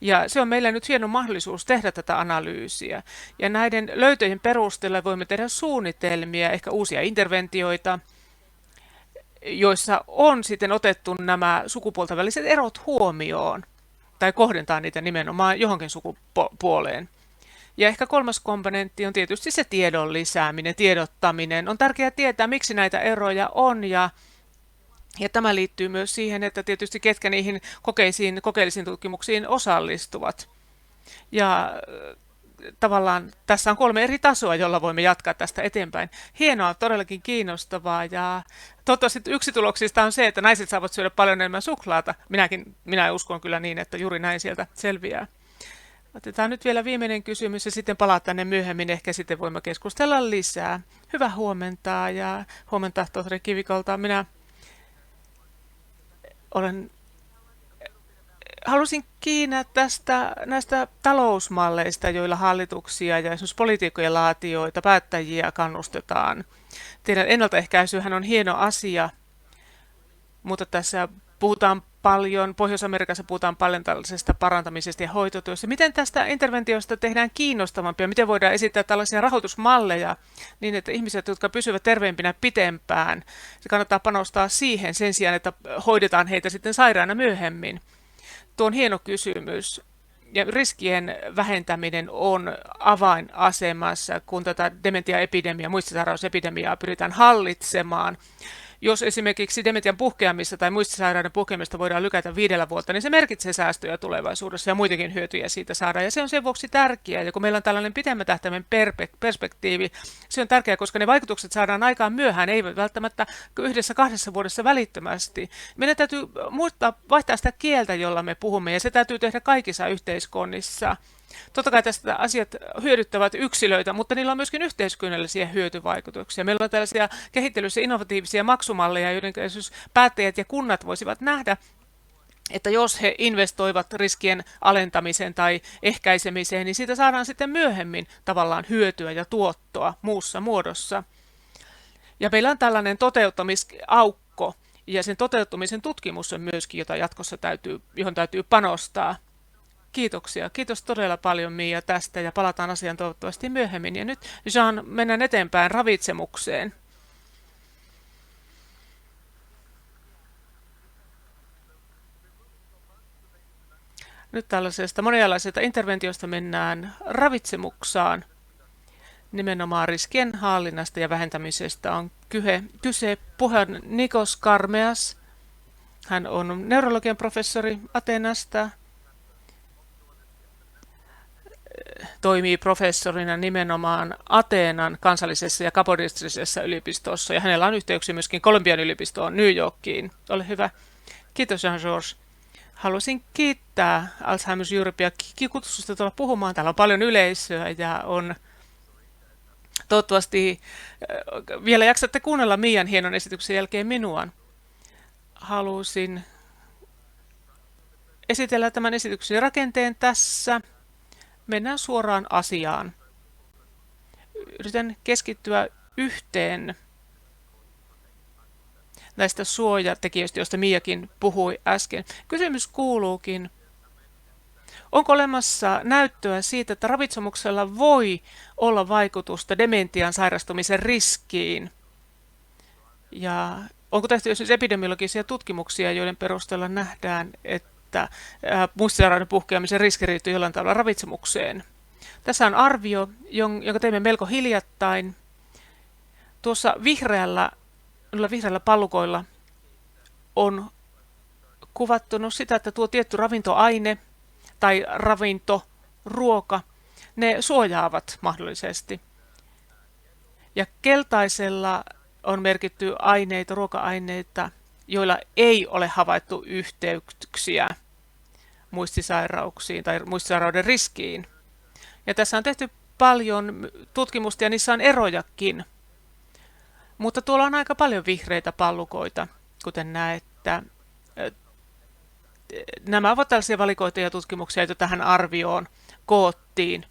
Ja se on meillä nyt hieno mahdollisuus tehdä tätä analyysiä. Ja näiden löytöjen perusteella voimme tehdä suunnitelmia, ehkä uusia interventioita, joissa on sitten otettu nämä sukupuolten väliset erot huomioon tai kohdentaa niitä nimenomaan johonkin sukupuoleen. Ja ehkä kolmas komponentti on tietysti se tiedon lisääminen, tiedottaminen. On tärkeää tietää, miksi näitä eroja on ja tämä liittyy myös siihen, että tietysti ketkä niihin kokeellisiin tutkimuksiin osallistuvat. Ja tavallaan tässä on 3 eri tasoa, jolla voimme jatkaa tästä eteenpäin. Hienoa, todellakin kiinnostavaa ja toivottavasti yksi tuloksista on se, että naiset saavat syödä paljon enemmän suklaata. Minä uskon kyllä niin, että juuri näin sieltä selviää. Otetaan nyt vielä viimeinen kysymys ja sitten palataan tänne myöhemmin. Ehkä sitten voimme keskustella lisää. Hyvää huomenta ja huomenta tohtori Kivikolta. Minä halusin kiinnittää näistä talousmalleista, joilla hallituksia ja esimerkiksi politiikkojen laatijoita, päättäjiä kannustetaan. Teidän ennaltaehkäisyhän on hieno asia, mutta tässä puhutaan paljon, Pohjois-Amerikassa puhutaan paljon tällaisesta parantamisesta ja hoitotyöstä. Miten tästä interventiosta tehdään kiinnostavampia? Miten voidaan esittää tällaisia rahoitusmalleja niin, että ihmiset, jotka pysyvät terveempinä pitempään, se kannattaa panostaa siihen sen sijaan, että hoidetaan heitä sitten sairaana myöhemmin? Tuo on hieno kysymys. Ja riskien vähentäminen on avainasemassa, kun tätä dementiaepidemiaa, muistisairausepidemiaa pyritään hallitsemaan. Jos esimerkiksi dementian puhkeamista tai muistisairauden puhkeamista voidaan lykätä 5 vuotta, niin se merkitsee säästöjä tulevaisuudessa ja muitakin hyötyjä siitä saadaan. Ja se on sen vuoksi tärkeää. Ja kun meillä on tällainen pitemmän tähtäimen perspektiivi, se on tärkeää, koska ne vaikutukset saadaan aikaan myöhään, eivät välttämättä 1-2 vuodessa välittömästi. Meidän täytyy vaihtaa sitä kieltä, jolla me puhumme, ja se täytyy tehdä kaikissa yhteiskunnissa. Totta kai tästä asiat hyödyttävät yksilöitä, mutta niillä on myöskin yhteiskunnallisia hyötyvaikutuksia. Meillä on tällaisia kehittelyssä innovatiivisia maksumalleja, joiden päättäjät ja kunnat voisivat nähdä, että jos he investoivat riskien alentamiseen tai ehkäisemiseen, niin siitä saadaan sitten myöhemmin tavallaan hyötyä ja tuottoa muussa muodossa. Ja meillä on tällainen toteuttamisaukko, ja sen toteuttamisen tutkimus on myöskin, johon täytyy panostaa. Kiitoksia. Kiitos todella paljon Mia tästä ja palataan asiaan toivottavasti myöhemmin. Ja nyt Jean, mennään eteenpäin ravitsemukseen. Nyt tällaisesta monialaisesta interventiosta mennään ravitsemuksaan. Nimenomaan riskien hallinnasta ja vähentämisestä on kyse. Puhun Nikos Karmeas. Hän on neurologian professori Ateenasta. Toimii professorina nimenomaan Ateenan kansallisessa ja kapodistrisessa yliopistossa, ja hänellä on yhteyksiä myöskin Kolumbian yliopistoon New Yorkiin. Ole hyvä. Kiitos Jean-Georges. Haluaisin kiittää Alzheimer's Europea kutsusta tulla puhumaan. Täällä on paljon yleisöä ja on toivottavasti vielä jaksatte kuunnella Mian hienon esityksen jälkeen minua. Haluaisin esitellä tämän esityksen rakenteen tässä. Mennään suoraan asiaan. Yritän keskittyä yhteen näistä suojatekijöistä, joista Miakin puhui äsken. Kysymys kuuluukin, onko olemassa näyttöä siitä, että ravitsemuksella voi olla vaikutusta dementian sairastumisen riskiin? Ja onko tehty esimerkiksi epidemiologisia tutkimuksia, joiden perusteella nähdään, että että muistisairauden puhkeamisen riski liittyy jollain tavalla ravitsemukseen. Tässä on arvio, jonka teimme melko hiljattain. Tuossa vihreällä pallukoilla on kuvattu sitä, että tuo tietty ravintoaine tai ravintoruoka, ne suojaavat mahdollisesti. Ja keltaisella on merkitty ruoka-aineita, joilla ei ole havaittu yhteyksiä muistisairauksiin tai muistisairauden riskiin. Ja tässä on tehty paljon tutkimusta ja niissä on erojakin. Mutta tuolla on aika paljon vihreitä pallukoita, kuten näette. Nämä ovat tällaisia valikoituja tutkimuksia, joita tähän arvioon koottiin.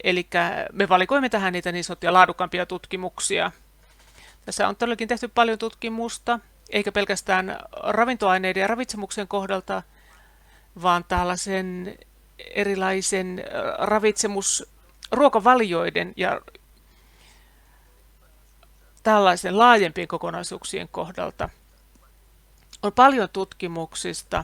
Eli me valikoimme tähän niitä niin sanottuja laadukkaampia tutkimuksia. Tässä on todellakin tehty paljon tutkimusta, eikä pelkästään ravintoaineiden ja ravitsemuksen kohdalta, vaan tällaisen erilaisen ruokavalioiden ja tällaisen laajempien kokonaisuuksien kohdalta. On paljon tutkimuksista,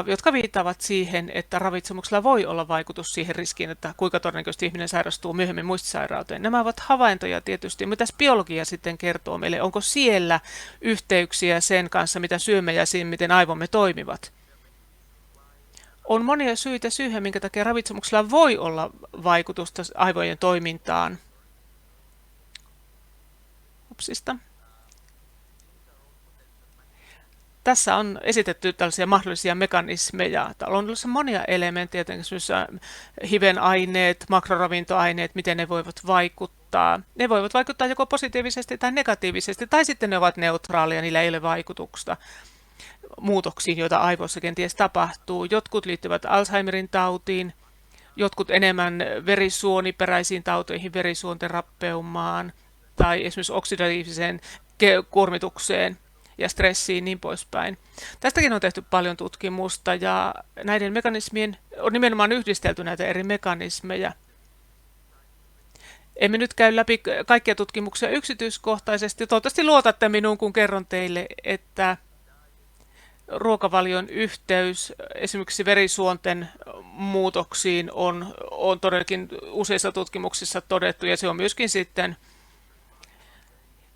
jotka viittaavat siihen, että ravitsemuksella voi olla vaikutus siihen riskiin, että kuinka todennäköisesti ihminen sairastuu myöhemmin muistisairauteen. Nämä ovat havaintoja tietysti, mutta tässä biologia sitten kertoo meille, onko siellä yhteyksiä sen kanssa, mitä syömme ja siinä, miten aivomme toimivat. On monia syitä siihen, minkä takia ravitsemuksella voi olla vaikutusta aivojen toimintaan. Upsista. Tässä on esitetty tällaisia mahdollisia mekanismeja. Täällä on monia elementtejä, esimerkiksi hivenaineet, makroravintoaineet, miten ne voivat vaikuttaa. Ne voivat vaikuttaa joko positiivisesti tai negatiivisesti, tai sitten ne ovat neutraaleja, niillä ei ole vaikutusta muutoksiin, joita aivoissa kenties tapahtuu. Jotkut liittyvät Alzheimerin tautiin, jotkut enemmän verisuoniperäisiin tauteihin, verisuonten rappeumaan, tai esimerkiksi oksidatiiviseen kuormitukseen ja stressiin niin poispäin. Tästäkin on tehty paljon tutkimusta ja näiden mekanismien on nimenomaan yhdistelty näitä eri mekanismeja. Emme nyt käy läpi kaikkia tutkimuksia yksityiskohtaisesti. Toivottavasti luotatte minuun, kun kerron teille, että ruokavalion yhteys esimerkiksi verisuonten muutoksiin on todellakin useissa tutkimuksissa todettu ja se on myöskin sitten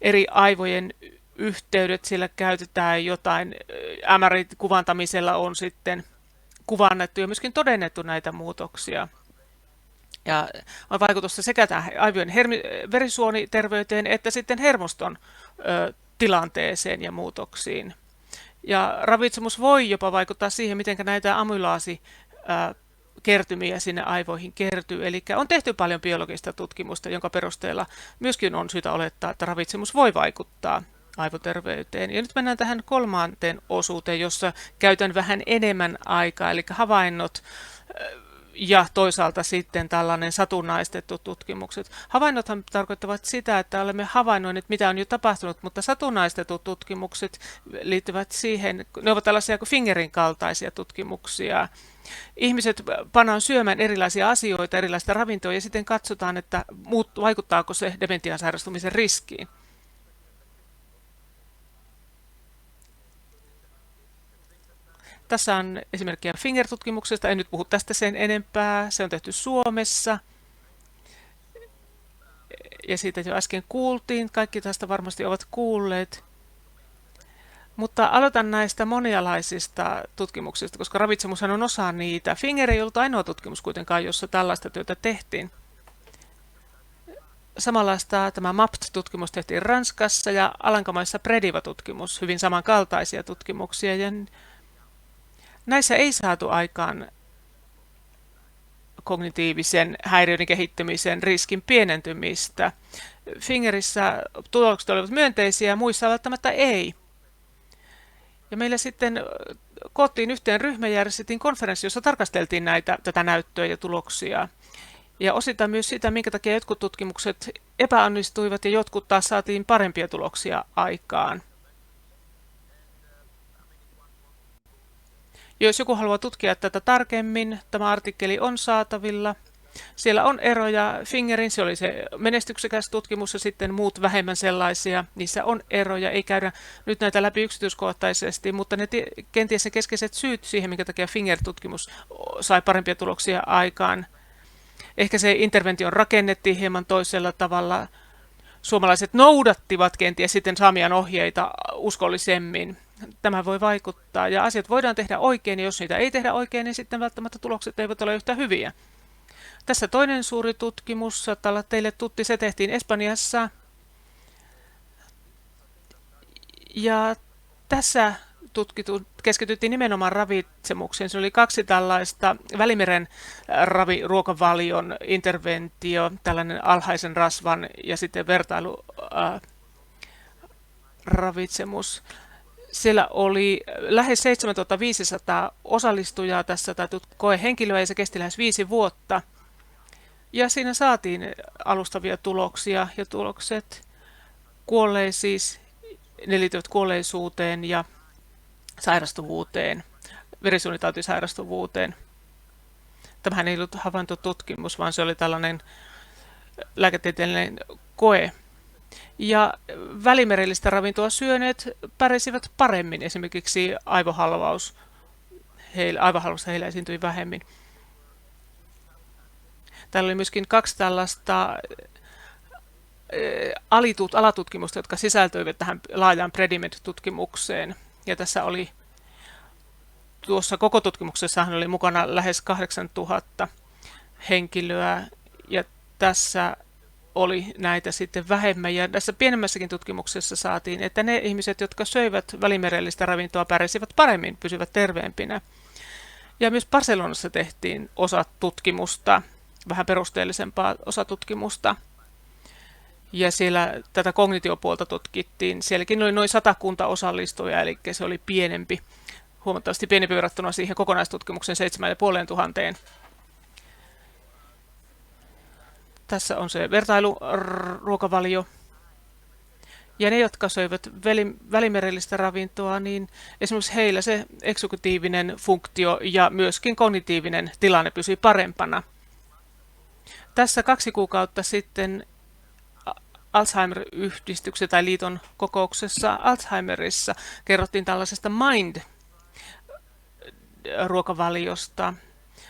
eri aivojen yhteydet, sillä käytetään jotain, MRI-kuvantamisella on sitten kuvannettu ja myöskin todennettu näitä muutoksia. Ja on vaikutusta sekä tähän aivojen verisuoniterveyteen että sitten hermoston tilanteeseen ja muutoksiin. Ja ravitsemus voi jopa vaikuttaa siihen, miten näitä amylaasikertymiä sinne aivoihin kertyy. Eli on tehty paljon biologista tutkimusta, jonka perusteella myöskin on syytä olettaa, että ravitsemus voi vaikuttaa aivoterveyteen. Ja nyt mennään tähän kolmanteen osuuteen, jossa käytän vähän enemmän aikaa, eli havainnot ja toisaalta sitten tällainen satunnaistettu tutkimukset. Havainnothan tarkoittavat sitä, että olemme havainnoineet, mitä on jo tapahtunut, mutta satunnaistetut tutkimukset liittyvät siihen, ne ovat tällaisia kuin Fingerin kaltaisia tutkimuksia. Ihmiset pannaan syömään erilaisia asioita, erilaista ravintoa ja sitten katsotaan, että vaikuttaako se dementian sairastumisen riskiin. Tässä on esimerkkiä Finger-tutkimuksesta, en nyt puhu tästä sen enempää, se on tehty Suomessa. Ja siitä jo äsken kuultiin, kaikki tästä varmasti ovat kuulleet. Mutta aloitan näistä monialaisista tutkimuksista, koska ravitsemushan on osa niitä. Finger ei ollut ainoa tutkimus kuitenkaan, jossa tällaista työtä tehtiin. Samanlaista tämä MAPT-tutkimus tehtiin Ranskassa ja Alankomaissa Prediva-tutkimus, hyvin samankaltaisia tutkimuksia. Ja näissä ei saatu aikaan kognitiivisen häiriöiden kehittymisen riskin pienentymistä. Fingerissä tulokset olivat myönteisiä ja muissa välttämättä ei. Ja meillä sitten koottiin yhteen ryhmä ja järjestettiin konferenssi, jossa tarkasteltiin tätä näyttöä ja tuloksia. Ja osittain myös sitä, minkä takia jotkut tutkimukset epäonnistuivat ja jotkut taas saatiin parempia tuloksia aikaan. Jos joku haluaa tutkia tätä tarkemmin, tämä artikkeli on saatavilla. Siellä on eroja. Fingerin, se oli se menestyksekäs tutkimus ja sitten muut vähemmän sellaisia. Niissä on eroja, ei käydä nyt näitä läpi yksityiskohtaisesti, mutta kenties ne keskeiset syyt siihen, minkä takia Finger-tutkimus sai parempia tuloksia aikaan. Ehkä se intervention rakennettiin hieman toisella tavalla. Suomalaiset noudattivat kenties sitten saamiaan ohjeita uskollisemmin. Tämä voi vaikuttaa ja asiat voidaan tehdä oikein ja jos niitä ei tehdä oikein, niin sitten välttämättä tulokset eivät ole yhtä hyviä. Tässä toinen suuri tutkimus, saattaa olla teille tutti, se tehtiin Espanjassa. Ja tässä keskityttiin nimenomaan ravitsemukseen. Se oli 2 tällaista Välimeren ruokavalion interventio, tällainen alhaisen rasvan ja sitten vertailuravitsemus. Siellä oli lähes 7500 osallistujaa tässä tai koehenkilöä ja se kesti lähes 5 vuotta. Ja siinä saatiin alustavia tuloksia ja tulokset ne liittyvät kuolleisuuteen ja sairastuvuuteen, verisuonitautisairastuvuuteen. Tämähän ei ollut havaintotutkimus, vaan se oli tällainen lääketieteellinen koe. Ja välimerellistä ravintoa syöneet pärjäsivät paremmin, esimerkiksi aivohalvausta heillä esiintyi vähemmin. Täällä oli myöskin 2 tällaista alatutkimusta, jotka sisältyivät tähän laajaan Predimed-tutkimukseen. Ja tässä oli, tuossa koko tutkimuksessahan oli mukana lähes 8000 henkilöä, ja tässä oli näitä sitten vähemmän. Ja tässä pienemmässäkin tutkimuksessa saatiin, että ne ihmiset, jotka söivät välimerellistä ravintoa, pärjäsivät paremmin, pysyvät terveempinä. Ja myös Barcelonassa tehtiin osatutkimusta, vähän perusteellisempaa osatutkimusta. Ja siellä tätä kognitiopuolta tutkittiin. Sielläkin oli noin 100 osallistujaa, eli se oli pienempi, huomattavasti pienempi verrattuna siihen kokonaistutkimukseen 7500. Tässä on se vertailuruokavalio. Ja ne, jotka söivät välimerellistä ravintoa, niin esimerkiksi heillä se eksekutiivinen funktio ja myöskin kognitiivinen tilanne pysyi parempana. Tässä 2 kuukautta sitten Alzheimer-yhdistyksen tai liiton kokouksessa Alzheimerissa kerrottiin tällaisesta MIND-ruokavaliosta.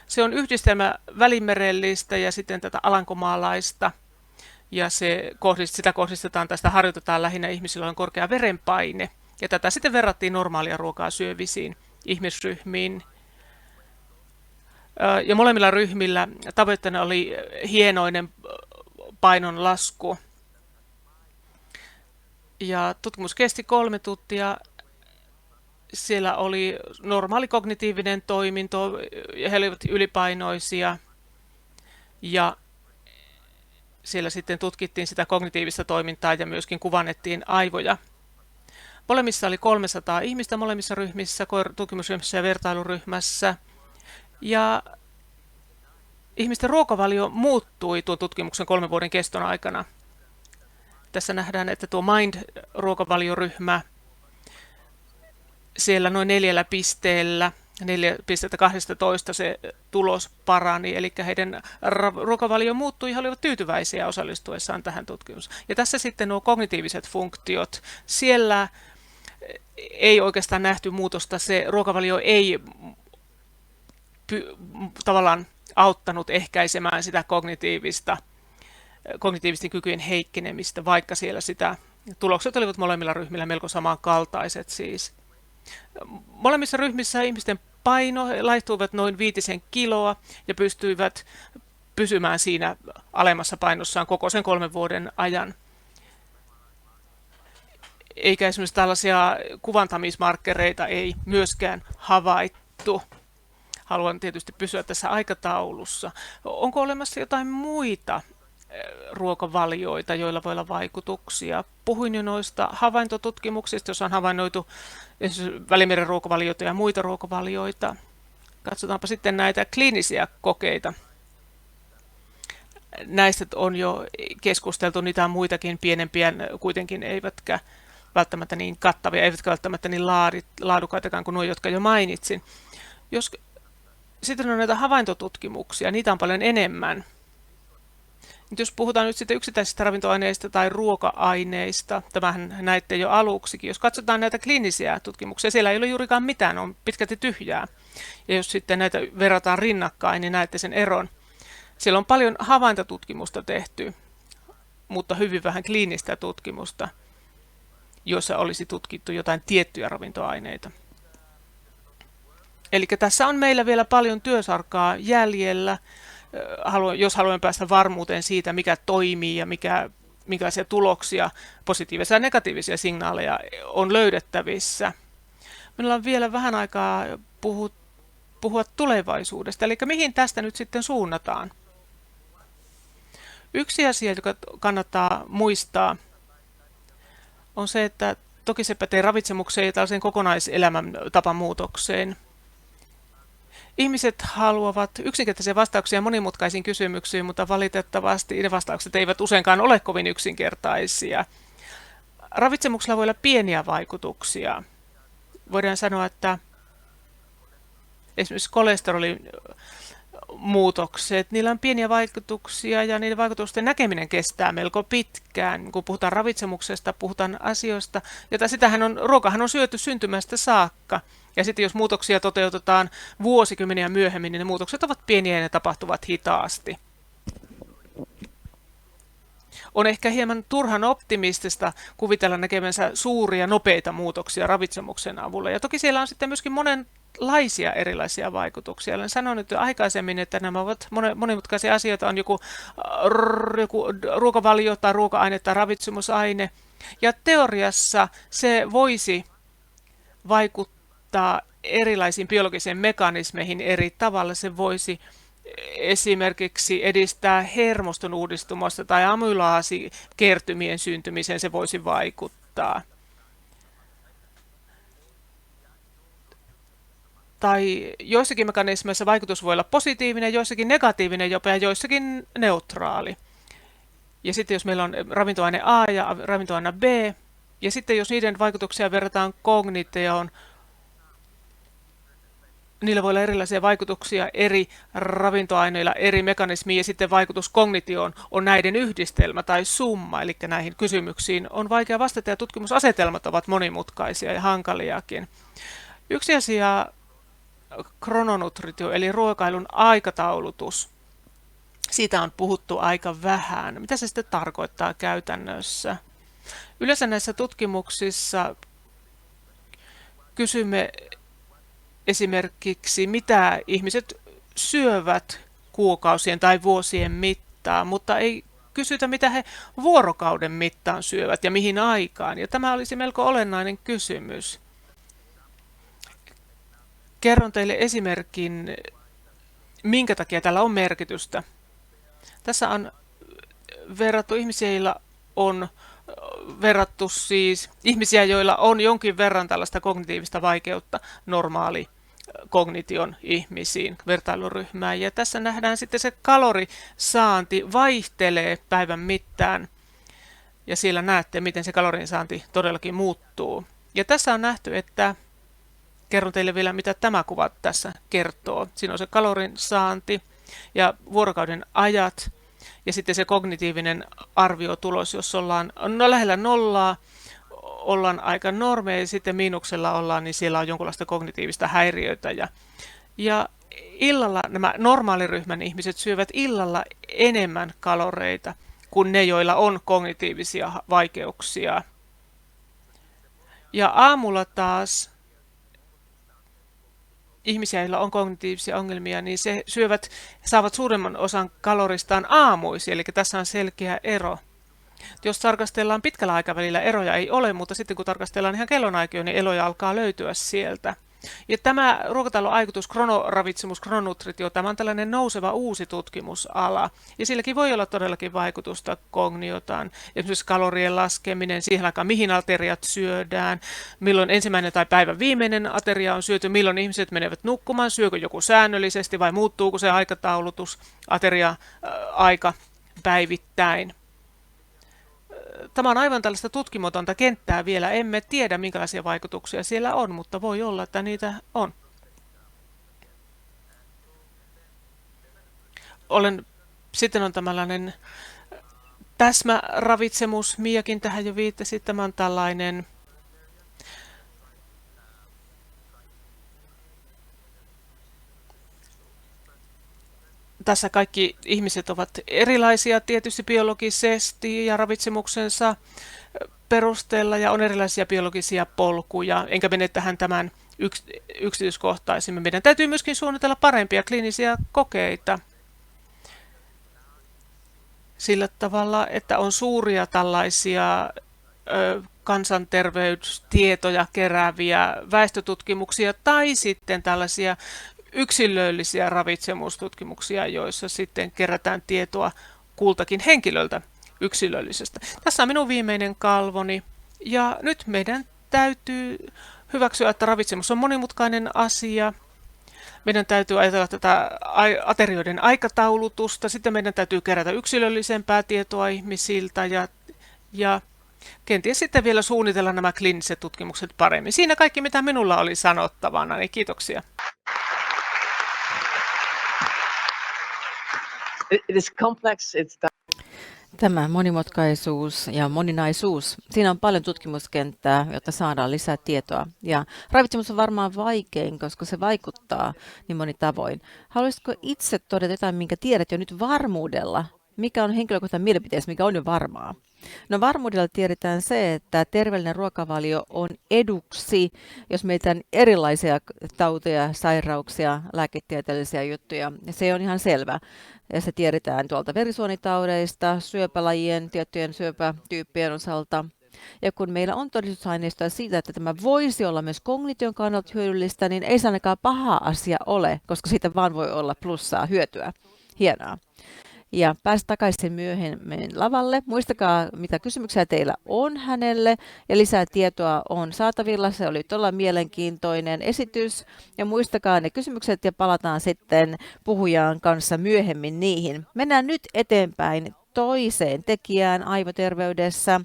Se on yhdistelmä välimerellistä ja sitten tätä alankomaalaista. Ja sitä kohdistetaan, tästä harjoitetaan lähinnä ihmisillä on korkea verenpaine. Ja tätä sitten verrattiin normaalia ruokaa syövisiin ihmisryhmiin. Ja molemmilla ryhmillä tavoitteena oli hienoinen painon lasku. Ja tutkimus kesti 3 tuntia. Siellä oli normaali kognitiivinen toiminto, ja he olivat ylipainoisia. Ja siellä sitten tutkittiin sitä kognitiivista toimintaa ja myöskin kuvannettiin aivoja. Molemmissa oli 300 ihmistä molemmissa ryhmissä, tutkimusryhmässä ja vertailuryhmässä. Ja ihmisten ruokavalio muuttui tuon tutkimuksen 3 vuoden keston aikana. Tässä nähdään, että tuo MIND-ruokavalioryhmä, siellä noin 4 pisteellä, 4,12 se tulos parani, eli heidän ruokavalio muuttui ja he olivat tyytyväisiä osallistuessaan tähän tutkimukseen. Ja tässä sitten nuo kognitiiviset funktiot, siellä ei oikeastaan nähty muutosta, se ruokavalio ei tavallaan auttanut ehkäisemään sitä kognitiivisten kykyjen heikkenemistä, vaikka siellä tulokset olivat molemmilla ryhmillä melko samankaltaiset siis. Molemmissa ryhmissä ihmisten paino laihtuivat noin 5 kiloa ja pystyivät pysymään siinä alemmassa painossaan koko sen 3 vuoden ajan. Eikä esimerkiksi tällaisia kuvantamismarkkereita ei myöskään havaittu. Haluan tietysti pysyä tässä aikataulussa. Onko olemassa jotain muita ruokavalioita, joilla voi olla vaikutuksia? Puhuin jo noista havaintotutkimuksista, joissa on havainnoitu Välimeren ruokavalioita ja muita ruokavalioita. Katsotaanpa sitten näitä kliinisiä kokeita. Näistä on jo keskusteltu, niitä on muitakin pienempiä, kuitenkin eivätkä välttämättä niin kattavia, eivätkä välttämättä niin laadukkaitakaan kuin nuo, jotka jo mainitsin. Sitten on näitä havaintotutkimuksia, niitä on paljon enemmän. Jos puhutaan nyt sitten yksittäisistä ravintoaineista tai ruoka-aineista, tämähän näitte jo aluksikin. Jos katsotaan näitä kliinisiä tutkimuksia, siellä ei ole juurikaan mitään, on pitkälti tyhjää. Ja jos sitten näitä verrataan rinnakkain, niin näette sen eron. Siellä on paljon havaintotutkimusta tehty, mutta hyvin vähän kliinistä tutkimusta, jossa olisi tutkittu jotain tiettyjä ravintoaineita. Eli tässä on meillä vielä paljon työsarkaa jäljellä, jos haluamme päästä varmuuteen siitä, mikä toimii ja minkälaisia tuloksia, positiivisia ja negatiivisia signaaleja on löydettävissä. Meillä on vielä vähän aikaa puhua tulevaisuudesta, eli mihin tästä nyt sitten suunnataan. Yksi asia, joka kannattaa muistaa, on se, että toki se pätee ravitsemukseen ja tällaiseen kokonaiselämäntapan muutokseen. Ihmiset haluavat yksinkertaisia vastauksia monimutkaisiin kysymyksiin, mutta valitettavasti ne vastaukset eivät useinkaan ole kovin yksinkertaisia. Ravitsemuksella voi olla pieniä vaikutuksia. Voidaan sanoa, että esimerkiksi kolesterolin muutokset, niillä on pieniä vaikutuksia ja niiden vaikutusten näkeminen kestää melko pitkään. Kun puhutaan ravitsemuksesta, puhutaan asioista, jota ruokahan on syöty syntymästä saakka. Ja sitten jos muutoksia toteutetaan vuosikymmeniä myöhemmin, niin ne muutokset ovat pieniä ja ne tapahtuvat hitaasti. On ehkä hieman turhan optimistista kuvitella näkemänsä suuria nopeita muutoksia ravitsemuksen avulla. Ja toki siellä on sitten myöskin monenlaisia erilaisia vaikutuksia. Olen sanonut jo aikaisemmin, että nämä ovat monimutkaisia asioita. On joku ruokavalio tai ruoka-aine tai ravitsemusaine. Ja teoriassa se voisi vaikuttaa erilaisiin biologisiin mekanismeihin eri tavalla. Se voisi esimerkiksi edistää hermoston uudistumista tai amylaasikertymien syntymiseen se voisi vaikuttaa. Tai joissakin mekanismeissa vaikutus voi olla positiivinen, joissakin negatiivinen jopa ja joissakin neutraali. Ja sitten jos meillä on ravintoaine A ja ravintoaine B, ja sitten jos niiden vaikutuksia verrataan kognitioon, niillä voi olla erilaisia vaikutuksia eri ravintoaineilla, eri mekanismiin ja sitten vaikutus kognitioon on näiden yhdistelmä tai summa, eli näihin kysymyksiin on vaikea vastata ja tutkimusasetelmat ovat monimutkaisia ja hankaliakin. Yksi asia, krononutritio eli ruokailun aikataulutus. Siitä on puhuttu aika vähän. Mitä se sitten tarkoittaa käytännössä? Yleensä näissä tutkimuksissa kysymme esimerkiksi, mitä ihmiset syövät kuukausien tai vuosien mittaan, mutta ei kysytä, mitä he vuorokauden mittaan syövät ja mihin aikaan. Ja tämä olisi melko olennainen kysymys. Kerron teille esimerkin, minkä takia tällä on merkitystä. Tässä on verrattu ihmisiä, joilla on verrattu siis ihmisiä, joilla on jonkin verran tällaista kognitiivista vaikeutta normaali kognition ihmisiin, vertailuryhmään. Ja tässä nähdään sitten se kalorisaanti vaihtelee päivän mittaan. Ja siellä näette, miten se kalorinsaanti todellakin muuttuu. Ja tässä on nähty, että kerron teille vielä, mitä tämä kuva tässä kertoo. Siinä on se kalorinsaanti ja vuorokauden ajat ja sitten se kognitiivinen arviotulos, jos ollaan lähellä nollaa, ollaan aika normeja ja sitten miinuksella ollaan, niin siellä on jonkinlaista kognitiivista häiriötä. Ja illalla nämä normaaliryhmän ihmiset syövät illalla enemmän kaloreita kuin ne, joilla on kognitiivisia vaikeuksia. Ja aamulla taas ihmisiä, joilla on kognitiivisia ongelmia, niin saavat suuremman osan kaloristaan aamuisin, eli tässä on selkeä ero. Jos tarkastellaan pitkällä aikavälillä, eroja ei ole, mutta sitten kun tarkastellaan ihan kellonaikoja, niin eroja alkaa löytyä sieltä. Ja tämä ruokatalouaikutus, kronoravitsemus, krononutritio, tämä on tällainen nouseva uusi tutkimusala. Ja silläkin voi olla todellakin vaikutusta kogniotaan. Esimerkiksi kalorien laskeminen, siihen aikaan mihin ateriat syödään, milloin ensimmäinen tai päivän viimeinen ateria on syöty, milloin ihmiset menevät nukkumaan, syökö joku säännöllisesti vai muuttuuko se aikataulutus, ateria-aika päivittäin. Tämä on aivan tällaista tutkimatonta kenttää vielä. Emme tiedä, minkälaisia vaikutuksia siellä on, mutta voi olla, että niitä on. Sitten on tällainen täsmäravitsemus, Miakin tähän jo viittasi, tämä on tällainen tässä kaikki ihmiset ovat erilaisia tietysti biologisesti ja ravitsemuksensa perusteella ja on erilaisia biologisia polkuja, enkä mene tähän tämän yksityiskohtaisemmin. Meidän täytyy myöskin suunnitella parempia kliinisiä kokeita sillä tavalla, että on suuria tällaisia kansanterveystietoja kerääviä väestötutkimuksia tai sitten tällaisia yksilöllisiä ravitsemustutkimuksia, joissa sitten kerätään tietoa kultakin henkilöltä yksilöllisestä. Tässä on minun viimeinen kalvoni ja nyt meidän täytyy hyväksyä, että ravitsemus on monimutkainen asia. Meidän täytyy ajatella tätä aterioiden aikataulutusta, sitten meidän täytyy kerätä yksilöllisempää tietoa ihmisiltä ja kenties sitten vielä suunnitella nämä kliiniset tutkimukset paremmin. Siinä kaikki, mitä minulla oli sanottavana, niin kiitoksia. It is complex. Tämä monimutkaisuus ja moninaisuus, siinä on paljon tutkimuskenttää, jotta saadaan lisää tietoa. Ja ravitsemus on varmaan vaikein, koska se vaikuttaa niin monin tavoin. Haluaisitko itse todeta jotain, minkä tiedät jo nyt varmuudella? Mikä on henkilökohtainen mielipiteessä, mikä on jo varmaa? No varmuudella tiedetään se, että terveellinen ruokavalio on eduksi, jos meitä on erilaisia tauteja, sairauksia, lääketieteellisiä juttuja. Ja se on ihan selvä. Ja se tiedetään tuolta verisuonitaudeista, syöpälajien, tiettyjen syöpätyyppien osalta. Ja kun meillä on todistusaineistoa siitä, että tämä voisi olla myös kognition kannalta hyödyllistä, niin ei se ainakaan paha asia ole, koska siitä vaan voi olla plussaa, hyötyä. Hienoa. Ja päästä takaisin myöhemmin lavalle. Muistakaa, mitä kysymyksiä teillä on hänelle ja lisää tietoa on saatavilla. Se oli todella mielenkiintoinen esitys. Ja muistakaa ne kysymykset ja palataan sitten puhujan kanssa myöhemmin niihin. Mennään nyt eteenpäin toiseen tekijään aivoterveydessä.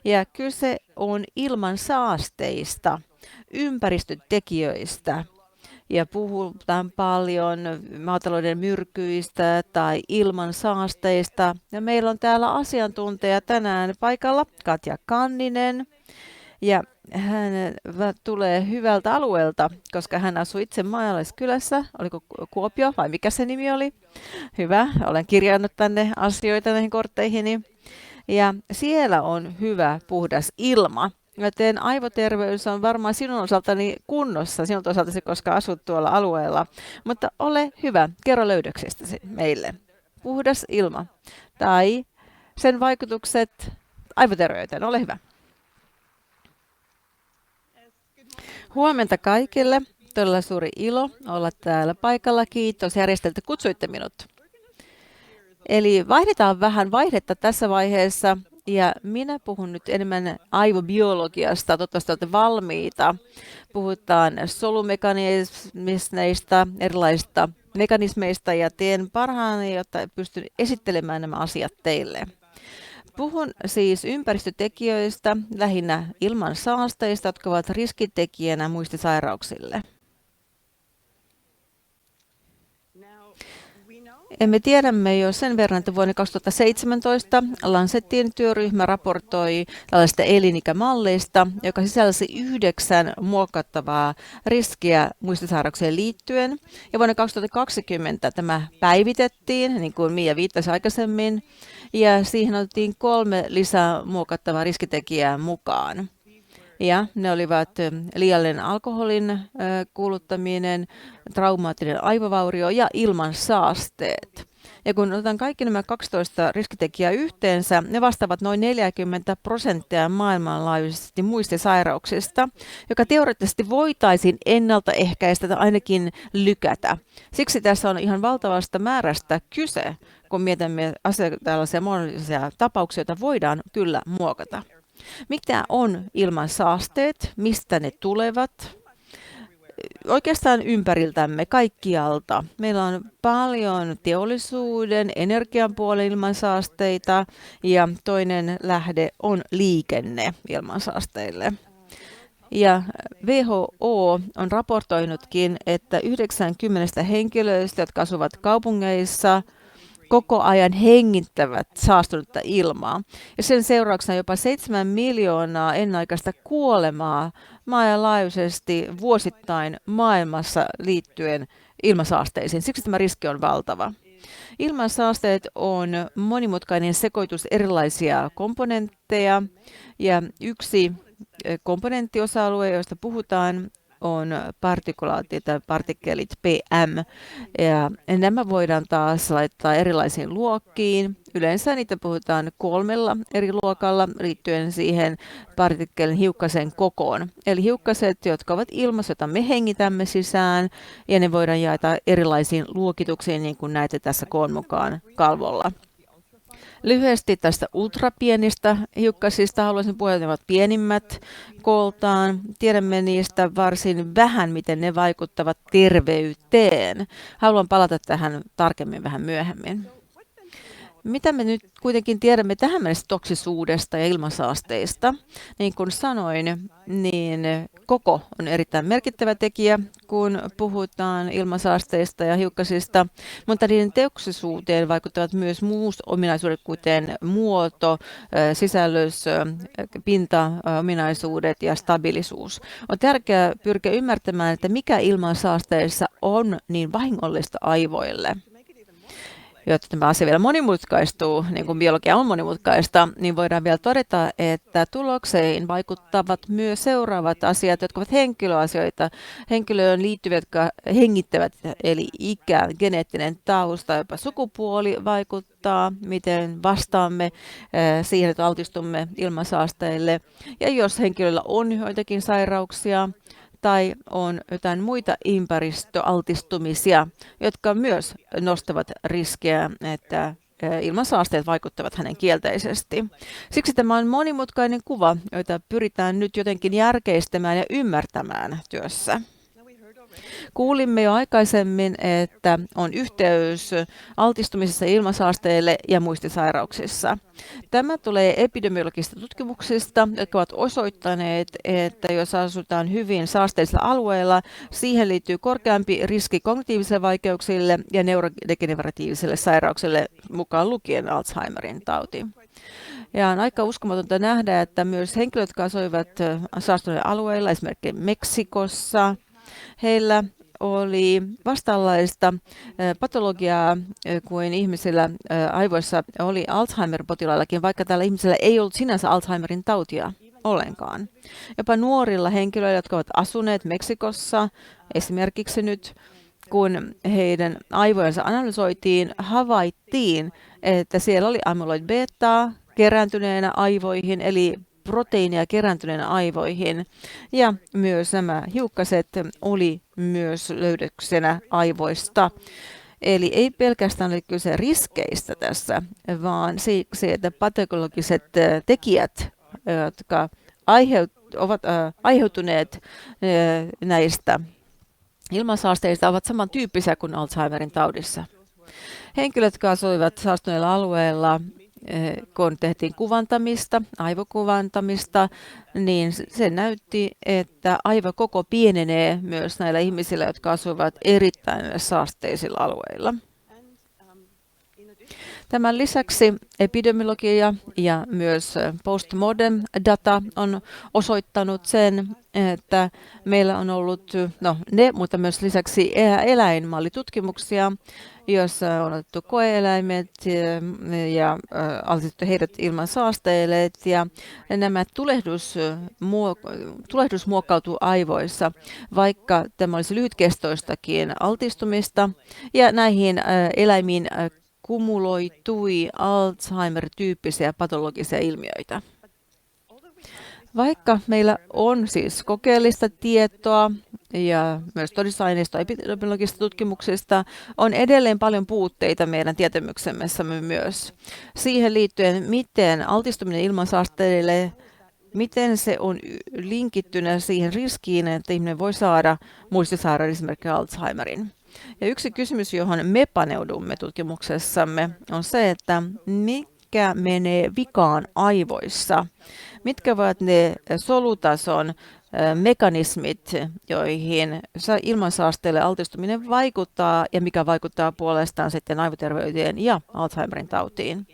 Ja kyse on ilman saasteista, ympäristötekijöistä. Ja puhutaan paljon maatalouden myrkyistä tai ilman saasteista. Ja meillä on täällä asiantuntija tänään paikalla, Katja Kanninen. Ja hän tulee hyvältä alueelta, koska hän asuu itse Maalaiskylässä. Oliko Kuopio vai mikä se nimi oli? Hyvä, olen kirjannut tänne asioita näihin kortteihini. Ja siellä on hyvä puhdas ilma. Joten aivoterveys on varmaan sinun osaltani kunnossa, sinun osaltasi, koska asut tuolla alueella. Mutta ole hyvä, kerro löydöksestäsi meille. Puhdas ilma tai sen vaikutukset aivoterveyteen, ole hyvä. Huomenta kaikille. Todella suuri ilo olla täällä paikalla. Kiitos järjestöltä, kutsuitte minut. Eli vaihdetaan vähän vaihdetta tässä vaiheessa. Ja minä puhun nyt enemmän aivobiologiasta, toivottavasti olette valmiita. Puhutaan solumekanismeista, erilaisista mekanismeista ja teen parhaani, jotta pystyn esittelemään nämä asiat teille. Puhun siis ympäristötekijöistä, lähinnä ilman saasteista, jotka ovat riskitekijänä muistisairauksille. Me tiedämme jo sen verran, että vuonna 2017 Lancetin työryhmä raportoi tällaista elinikämalleista, joka sisälsi 9 muokattavaa riskiä muistisairaukseen liittyen. Ja vuonna 2020 tämä päivitettiin, niin kuin Mia viittasi aikaisemmin, ja siihen otettiin 3 lisää muokattavaa riskitekijää mukaan. Ja ne olivat liiallinen alkoholin kuluttaminen, traumaattinen aivovaurio ja ilman saasteet. Ja kun otetaan kaikki nämä 12 riskitekijää yhteensä, ne vastaavat noin 40% maailmanlaajuisesti muistisairauksista, joka teoreettisesti voitaisiin ennaltaehkäistä tai ainakin lykätä. Siksi tässä on ihan valtavasta määrästä kyse, kun mietimme tällaisia mahdollisia tapauksia, joita voidaan kyllä muokata. Mitä on ilman saasteet? Mistä ne tulevat? Oikeastaan ympäriltämme, kaikkialta. Meillä on paljon teollisuuden, energian puolen ilmansaasteita ja toinen lähde on liikenne ilmansaasteille. Ja WHO on raportoinutkin, että 90 henkilöistä, jotka asuvat kaupungeissa koko ajan hengittävät saastunutta ilmaa. Ja sen seurauksena jopa 7 miljoonaa ennenaikaista kuolemaa maailmanlaajuisesti vuosittain maailmassa liittyen ilmansaasteisiin. Siksi tämä riski on valtava. Ilmansaasteet on monimutkainen sekoitus erilaisia komponentteja ja yksi komponenttiosa-alue, josta puhutaan, on partikulaatti tai partikkelit PM. Ja nämä voidaan taas laittaa erilaisiin luokkiin. Yleensä niitä puhutaan 3 eri luokalla liittyen siihen partikkelin hiukkasen kokoon. Eli hiukkaset, jotka ovat ilmassa, jota me hengitämme sisään, ja ne voidaan jaeta erilaisiin luokituksiin, niin kuin näette tässä koon mukaan kalvolla. Lyhyesti tästä ultrapienistä hiukkasista haluaisin puhua, että ne ovat pienimmät kooltaan. Tiedämme niistä varsin vähän, miten ne vaikuttavat terveyteen. Haluan palata tähän tarkemmin vähän myöhemmin. Mitä me nyt kuitenkin tiedämme tähän mennessä toksisuudesta ja ilmansaasteista? Niin kuin sanoin, niin koko on erittäin merkittävä tekijä, kun puhutaan ilmansaasteista ja hiukkasista, mutta niiden toksisuuteen vaikuttavat myös muut ominaisuudet, kuten muoto, sisällys, pintaominaisuudet ja stabiilisuus. On tärkeää pyrkiä ymmärtämään, että mikä ilmansaasteissa on niin vahingollista aivoille. Jotta tämä asia vielä monimutkaistuu, niin kuin biologia on monimutkaista, niin voidaan vielä todeta, että tulokseen vaikuttavat myös seuraavat asiat, jotka ovat henkilöasioita, henkilöön liittyvät, jotka hengittävät, eli ikä, geneettinen tausta, jopa sukupuoli vaikuttaa, miten vastaamme siihen, että altistumme ilmansaasteille. Ja jos henkilöllä on joitakin sairauksia, tai on jotain muita ympäristöaltistumisia, jotka myös nostavat riskiä, että ilmansaasteet vaikuttavat hänen kielteisesti. Siksi tämä on monimutkainen kuva, jota pyritään nyt jotenkin järkeistämään ja ymmärtämään työssä. Kuulimme jo aikaisemmin, että on yhteys altistumisessa ilmansaasteille ja muistisairauksissa. Tämä tulee epidemiologisista tutkimuksista, jotka ovat osoittaneet, että jos asutaan hyvin saasteisilla alueilla, siihen liittyy korkeampi riski kognitiivisille vaikeuksille ja neurodegeneratiivisille sairauksille, mukaan lukien Alzheimerin tauti. Ja on aika uskomatonta nähdä, että myös henkilöt, jotka asuivat saastuneilla alueilla, esimerkiksi Meksikossa, heillä oli vastaavanlaista patologiaa kuin ihmisillä aivoissa oli Alzheimer-potilaillakin, vaikka tällä ihmisellä ei ollut sinänsä Alzheimerin tautia ollenkaan. Jopa nuorilla henkilöillä, jotka ovat asuneet Meksikossa, esimerkiksi nyt, kun heidän aivojensa analysoitiin, havaittiin, että siellä oli amyloid beta kerääntyneenä aivoihin, eli proteiinia kerääntyneenä aivoihin, ja myös nämä hiukkaset oli myös löydöksenä aivoista. Eli ei pelkästään ole kyse riskeistä tässä, vaan siksi, että patologiset tekijät, jotka ovat aiheutuneet näistä ilmansaasteista, ovat samantyyppisiä kuin Alzheimerin taudissa. Henkilöt, jotka asuivat saastuneilla alueilla, kun tehtiin kuvantamista, aivokuvantamista, niin se näytti, että aivokoko pienenee myös näillä ihmisillä, jotka asuvat erittäin saasteisilla alueilla. Tämän lisäksi epidemiologia ja myös postmortem data on osoittanut sen, että meillä on ollut mutta myös lisäksi eläinmallitutkimuksia, joissa on otettu koe-eläimet ja altistettu heidät ilman saasteille, ja nämä tulehdus muokkautuu aivoissa, vaikka tämä olisi lyhytkestoistakin altistumista, ja näihin eläimiin kumuloitui Alzheimer-tyyppisiä patologisia ilmiöitä. Vaikka meillä on siis kokeellista tietoa ja myös todistusaineistoa epidemiologisista tutkimuksista, on edelleen paljon puutteita meidän tietämyksemme myös. Siihen liittyen, miten altistuminen ilmansaasteille, miten se on linkittynä siihen riskiin, että ihminen voi saada muistisairaan, esimerkiksi Alzheimerin. Ja yksi kysymys, johon me paneudumme tutkimuksessamme, on se, että mikä menee vikaan aivoissa. Mitkä ovat ne solutason mekanismit, joihin ilmansaasteelle altistuminen vaikuttaa ja mikä vaikuttaa puolestaan sitten aivoterveyteen ja Alzheimerin tautiin.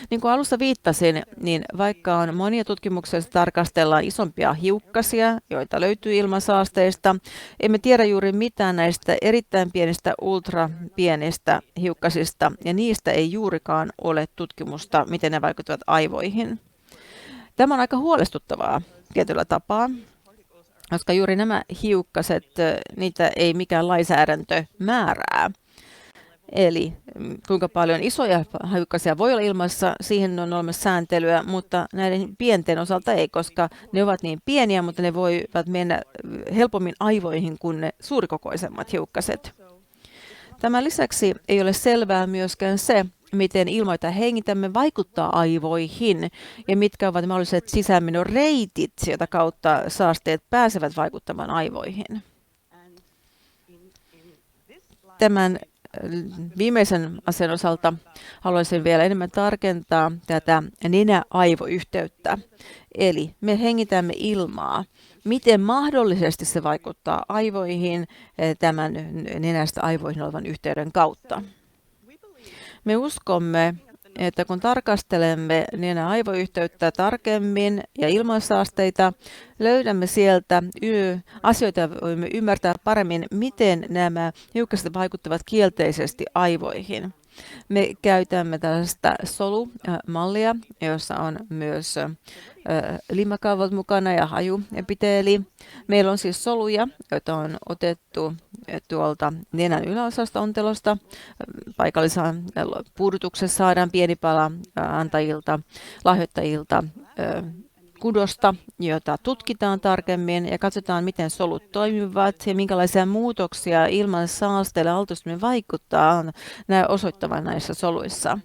Niin kuin alussa viittasin, niin vaikka on monia tutkimuksia, joissa tarkastellaan isompia hiukkasia, joita löytyy ilmansaasteista, emme tiedä juuri mitään näistä erittäin pienistä, ultrapienistä hiukkasista, ja niistä ei juurikaan ole tutkimusta, miten ne vaikuttavat aivoihin. Tämä on aika huolestuttavaa tietyllä tapaa, koska juuri nämä hiukkaset, niitä ei mikään lainsäädäntö määrää. Eli kuinka paljon isoja hiukkasia voi olla ilmassa, siihen on olemassa sääntelyä, mutta näiden pienten osalta ei, koska ne ovat niin pieniä, mutta ne voivat mennä helpommin aivoihin kuin ne suurikokoisemmat hiukkaset. Tämän lisäksi ei ole selvää myöskään se, miten ilma, jota hengitämme, vaikuttaa aivoihin ja mitkä ovat mahdolliset sisäänmenoreitit, jota kautta saasteet pääsevät vaikuttamaan aivoihin. Tämän viimeisen asian osalta haluaisin vielä enemmän tarkentaa tätä nenä-aivoyhteyttä. Eli me hengitämme ilmaa. Miten mahdollisesti se vaikuttaa aivoihin tämän nenästä aivoihin olevan yhteyden kautta? Me uskomme, että kun tarkastelemme nenä-aivoyhteyttä tarkemmin ja ilmansaasteita, löydämme sieltä asioita ja voimme ymmärtää paremmin, miten nämä hiukkaset vaikuttavat kielteisesti aivoihin. Me käytämme tällaista solumallia, jossa on myös limakalvot mukana ja hajuepiteeli. Meillä on siis soluja, joita on otettu tuolta nenän yläosasta ontelosta. Paikallisessa puudutuksessa saadaan pieni pala antajilta, lahjoittajilta kudosta, jota tutkitaan tarkemmin ja katsotaan, miten solut toimivat ja minkälaisia muutoksia ilman saasteelle altistuminen vaikuttaa osoittavan näissä soluissa.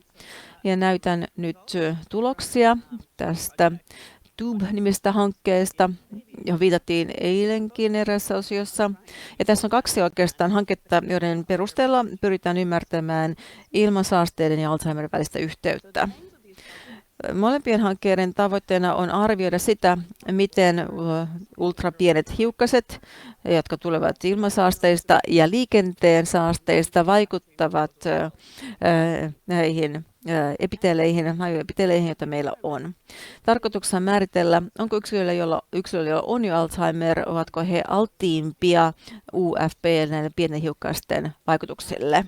Ja näytän nyt tuloksia tästä TUB-nimistä hankkeesta, johon viitattiin eilenkin erässä osiossa. Ja tässä on kaksi oikeastaan hanketta, joiden perusteella pyritään ymmärtämään ilmansaasteiden ja Alzheimerin välistä yhteyttä. Molempien hankkeiden tavoitteena on arvioida sitä, miten ultrapienet hiukkaset, jotka tulevat ilmansaasteista ja liikenteen saasteista, vaikuttavat näihin epiteeleihin, joita meillä on. Tarkoituksena määritellä, onko yksilöillä, joilla on jo Alzheimer, ovatko he alttiimpia UFP näiden pienen hiukkasten vaikutuksille.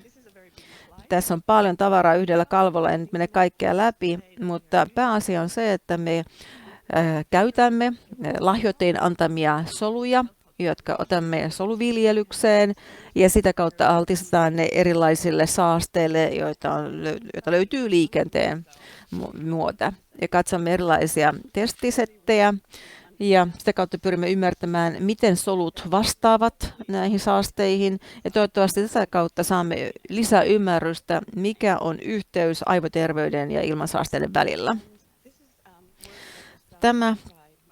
Tässä on paljon tavaraa yhdellä kalvolla, en nyt mene kaikkea läpi, mutta pääasia on se, että me käytämme lahjoitteen antamia soluja, jotka otamme soluviljelykseen ja sitä kautta altistetaan ne erilaisille saasteille, joita löytyy liikenteen muuta. Ja katsomme erilaisia testisettejä ja sitä kautta pyrimme ymmärtämään, miten solut vastaavat näihin saasteihin ja toivottavasti tätä kautta saamme lisää ymmärrystä, mikä on yhteys aivoterveyden ja ilmansaasteiden välillä.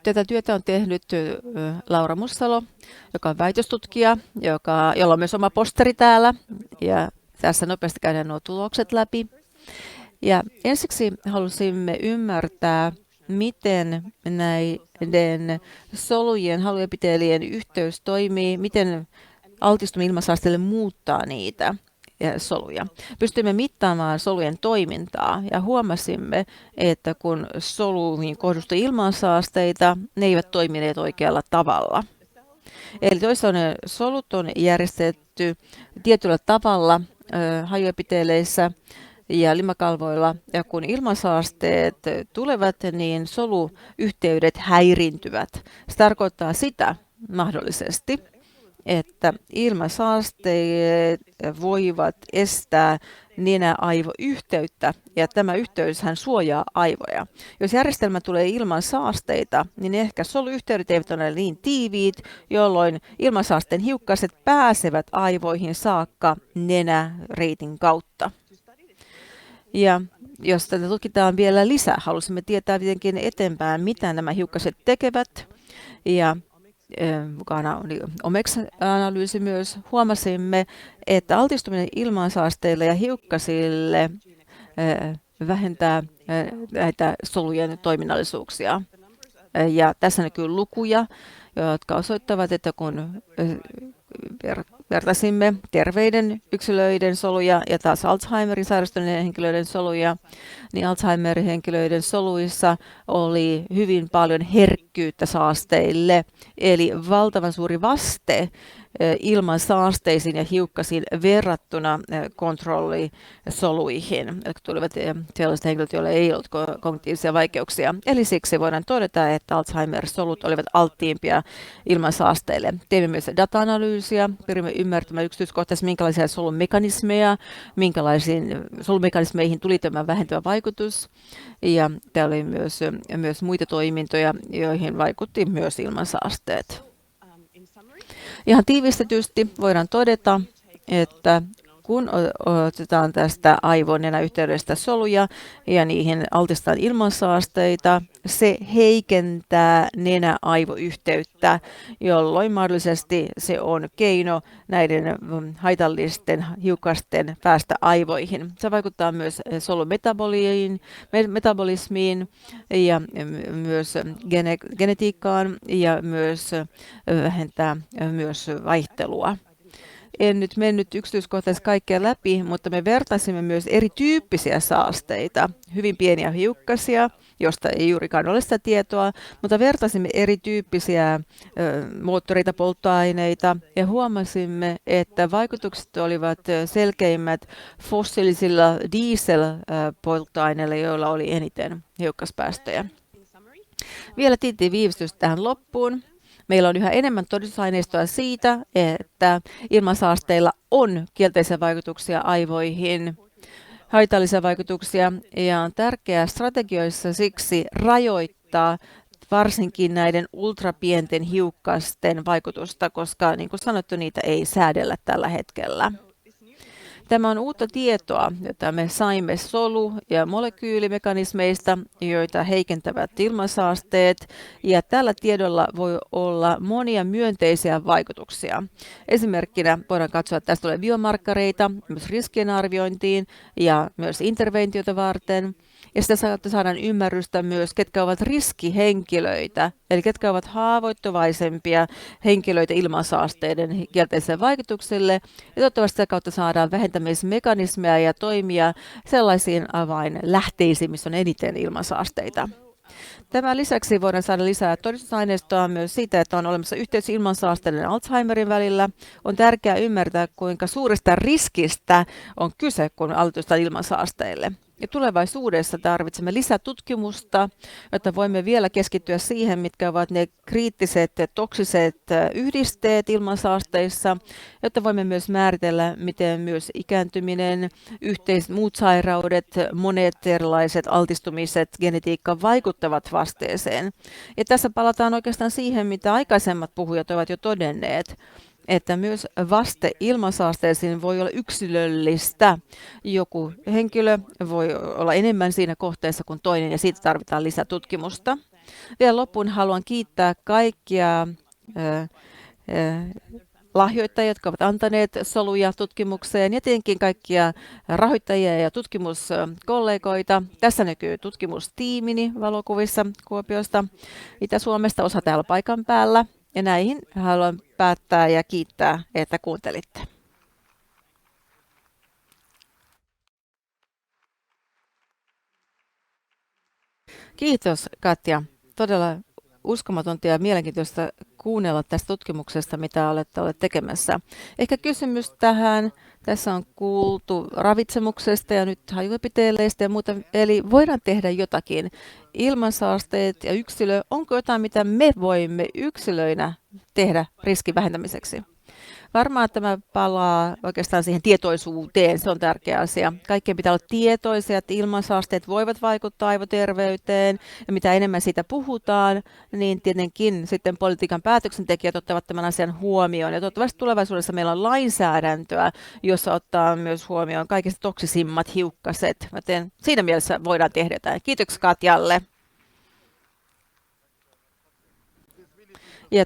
Tätä työtä on tehnyt Laura Mussalo, joka on väitöstutkija, jolla on myös oma posteri täällä. Ja tässä nopeasti käydään nuo tulokset läpi. Ja ensiksi halusimme ymmärtää, miten näiden solujen, hajuepiteelien yhteys toimii, miten altistuminen ilmansaasteelle muuttaa niitä soluja. Pystymme mittaamaan solujen toimintaa ja huomasimme, että kun soluihin kohdistui ilmansaasteita, ne eivät toimineet oikealla tavalla. Eli toisaalta solut on järjestetty tietyllä tavalla hajuepiteeleissä ja limakalvoilla, ja kun ilmansaasteet tulevat, niin soluyhteydet häiriintyvät. Se tarkoittaa sitä mahdollisesti, että ilmansaasteet voivat estää nenä-aivoyhteyttä, ja tämä yhteyshän suojaa aivoja. Jos järjestelmä tulee ilman saasteita, niin ehkä soluyhteydet eivät ole niin tiiviit, jolloin ilmansaasteen hiukkaset pääsevät aivoihin saakka nenäreitin kautta. Ja jos tätä tutkitaan vielä lisää, halusimme tietää tietenkin eteenpäin, mitä nämä hiukkaset tekevät. Ja mukana oli OMEX-analyysi myös. Huomasimme, että altistuminen ilmansaasteille ja hiukkasille vähentää näitä solujen toiminnallisuuksia. Ja tässä näkyy lukuja, jotka osoittavat, että kun vertasimme terveiden yksilöiden soluja ja taas Alzheimerin sairastuneiden henkilöiden soluja, niin Alzheimerin henkilöiden soluissa oli hyvin paljon herkkyyttä saasteille, eli valtavan suuri vaste ilman saasteisiin ja hiukkasiin verrattuna kontrollisoluihin, jotka tulivat sellaiset henkilöt, joilla ei ollut kognitiivisia vaikeuksia. Eli siksi voidaan todeta, että Alzheimer-solut olivat alttiimpia ilman saasteille. Teimme myös data-analyysiä, pyrimme ymmärtämään yksityiskohtaisesti, minkälaisia solumekanismeja, minkälaisiin solumekanismeihin tuli tämä vähentävä vaikutus. Ja täällä oli myös muita toimintoja, joihin vaikutti myös ilmansaasteet. Ihan tiivistetysti voidaan todeta, että kun otetaan tästä aivonenäyhteydestä soluja ja niihin altistetaan ilmansaasteita, se heikentää nenä-aivoyhteyttä, jolloin mahdollisesti se on keino näiden haitallisten hiukkasten päästä aivoihin. Se vaikuttaa myös solumetabolismiin ja myös genetiikkaan ja myös vähentää myös vaihtelua. En nyt mennyt yksityiskohtaisesti kaikkea läpi, mutta me vertasimme myös erityyppisiä saasteita, hyvin pieniä hiukkasia, josta ei juurikaan ole sitä tietoa, mutta vertasimme erityyppisiä moottoreita, polttoaineita ja huomasimme, että vaikutukset olivat selkeimmät fossiilisilla dieselpolttoaineilla, joilla oli eniten hiukkaspäästöjä. Vielä tiivistys tähän loppuun. Meillä on yhä enemmän todistusaineistoa siitä, että ilmansaasteilla on kielteisiä vaikutuksia aivoihin, haitallisia vaikutuksia, ja on tärkeää strategioissa siksi rajoittaa varsinkin näiden ultrapienten hiukkasten vaikutusta, koska niin kuin sanottu, niitä ei säädellä tällä hetkellä. Tämä on uutta tietoa, jota me saimme solu- ja molekyylimekanismeista, joita heikentävät ilmansaasteet, ja tällä tiedolla voi olla monia myönteisiä vaikutuksia. Esimerkkinä voidaan katsoa, että tästä tulee biomarkkareita myös riskien arviointiin ja myös interventiota varten. Ja sitä saadaan ymmärrystä myös, ketkä ovat riskihenkilöitä, eli ketkä ovat haavoittuvaisempia henkilöitä ilmansaasteiden kielteisille vaikutuksille. Ja toivottavasti sitä kautta saadaan vähentämismekanismeja ja toimia sellaisiin avainlähteisiin, missä on eniten ilmansaasteita. Tämän lisäksi voidaan saada lisää todistusaineistoa myös siitä, että on olemassa yhteys ilmansaasteiden ja Alzheimerin välillä. On tärkeää ymmärtää, kuinka suuresta riskistä on kyse, kun altistutaan ilmansaasteille. Ja tulevaisuudessa tarvitsemme lisätutkimusta, jotta voimme vielä keskittyä siihen, mitkä ovat ne kriittiset toksiset yhdisteet ilmansaasteissa, jotta voimme myös määritellä, miten myös ikääntyminen, muut sairaudet, monet erilaiset altistumiset, genetiikka vaikuttavat vasteeseen. Ja tässä palataan oikeastaan siihen, mitä aikaisemmat puhujat ovat jo todenneet, että myös vaste ilmansaasteisiin voi olla yksilöllistä. Joku henkilö voi olla enemmän siinä kohteessa kuin toinen, ja siitä tarvitaan lisätutkimusta. Vielä loppuun haluan kiittää kaikkia lahjoittajia, jotka ovat antaneet soluja tutkimukseen, ja tietenkin kaikkia rahoittajia ja tutkimuskollegoita. Tässä näkyy tutkimustiimini valokuvissa Kuopiosta, Itä-Suomesta, osa täällä paikan päällä. Ja näihin haluan päättää ja kiittää, että kuuntelitte. Kiitos, Katja. Todella uskomatonta ja mielenkiintoista kuunnella tästä tutkimuksesta, mitä olette tekemässä. Ehkä kysymys tähän. Tässä on kuultu ravitsemuksesta ja nyt hajuepiteeleistä ja muuta. Eli voidaan tehdä jotakin. Ilmansaasteet ja yksilö, onko jotain, mitä me voimme yksilöinä tehdä riskin vähentämiseksi? Varmaan tämä palaa oikeastaan siihen tietoisuuteen, se on tärkeä asia. Kaikkien pitää olla tietoisia, että ilmansaasteet voivat vaikuttaa aivoterveyteen, ja mitä enemmän siitä puhutaan, niin tietenkin sitten politiikan päätöksentekijät ottavat tämän asian huomioon. Ja toivottavasti tulevaisuudessa meillä on lainsäädäntöä, jossa ottaa myös huomioon kaikista toksisimmat hiukkaset. Joten siinä mielessä voidaan tehdä jotain. Kiitoksia Katjalle. Ja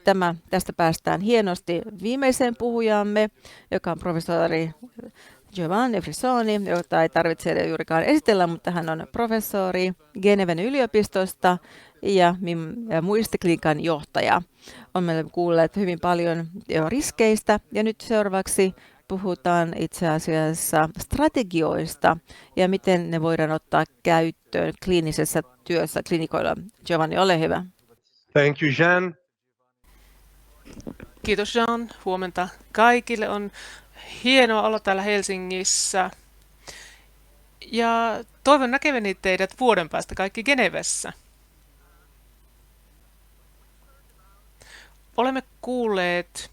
tästä päästään hienosti viimeiseen puhujamme, joka on professori Giovanni Frisoni, jota ei tarvitse juurikaan esitellä, mutta hän on professori Geneven yliopistosta ja muistiklinikan johtaja. Olemme kuulleet hyvin paljon jo riskeistä ja nyt seuraavaksi puhutaan itse asiassa strategioista ja miten ne voidaan ottaa käyttöön kliinisessä työssä klinikoilla. Giovanni, ole hyvä. Thank you, Jean. Kiitos Jean, huomenta kaikille. On hienoa olla täällä Helsingissä. Ja toivon näkeväni teidät vuoden päästä kaikki Genevessä. Olemme kuulleet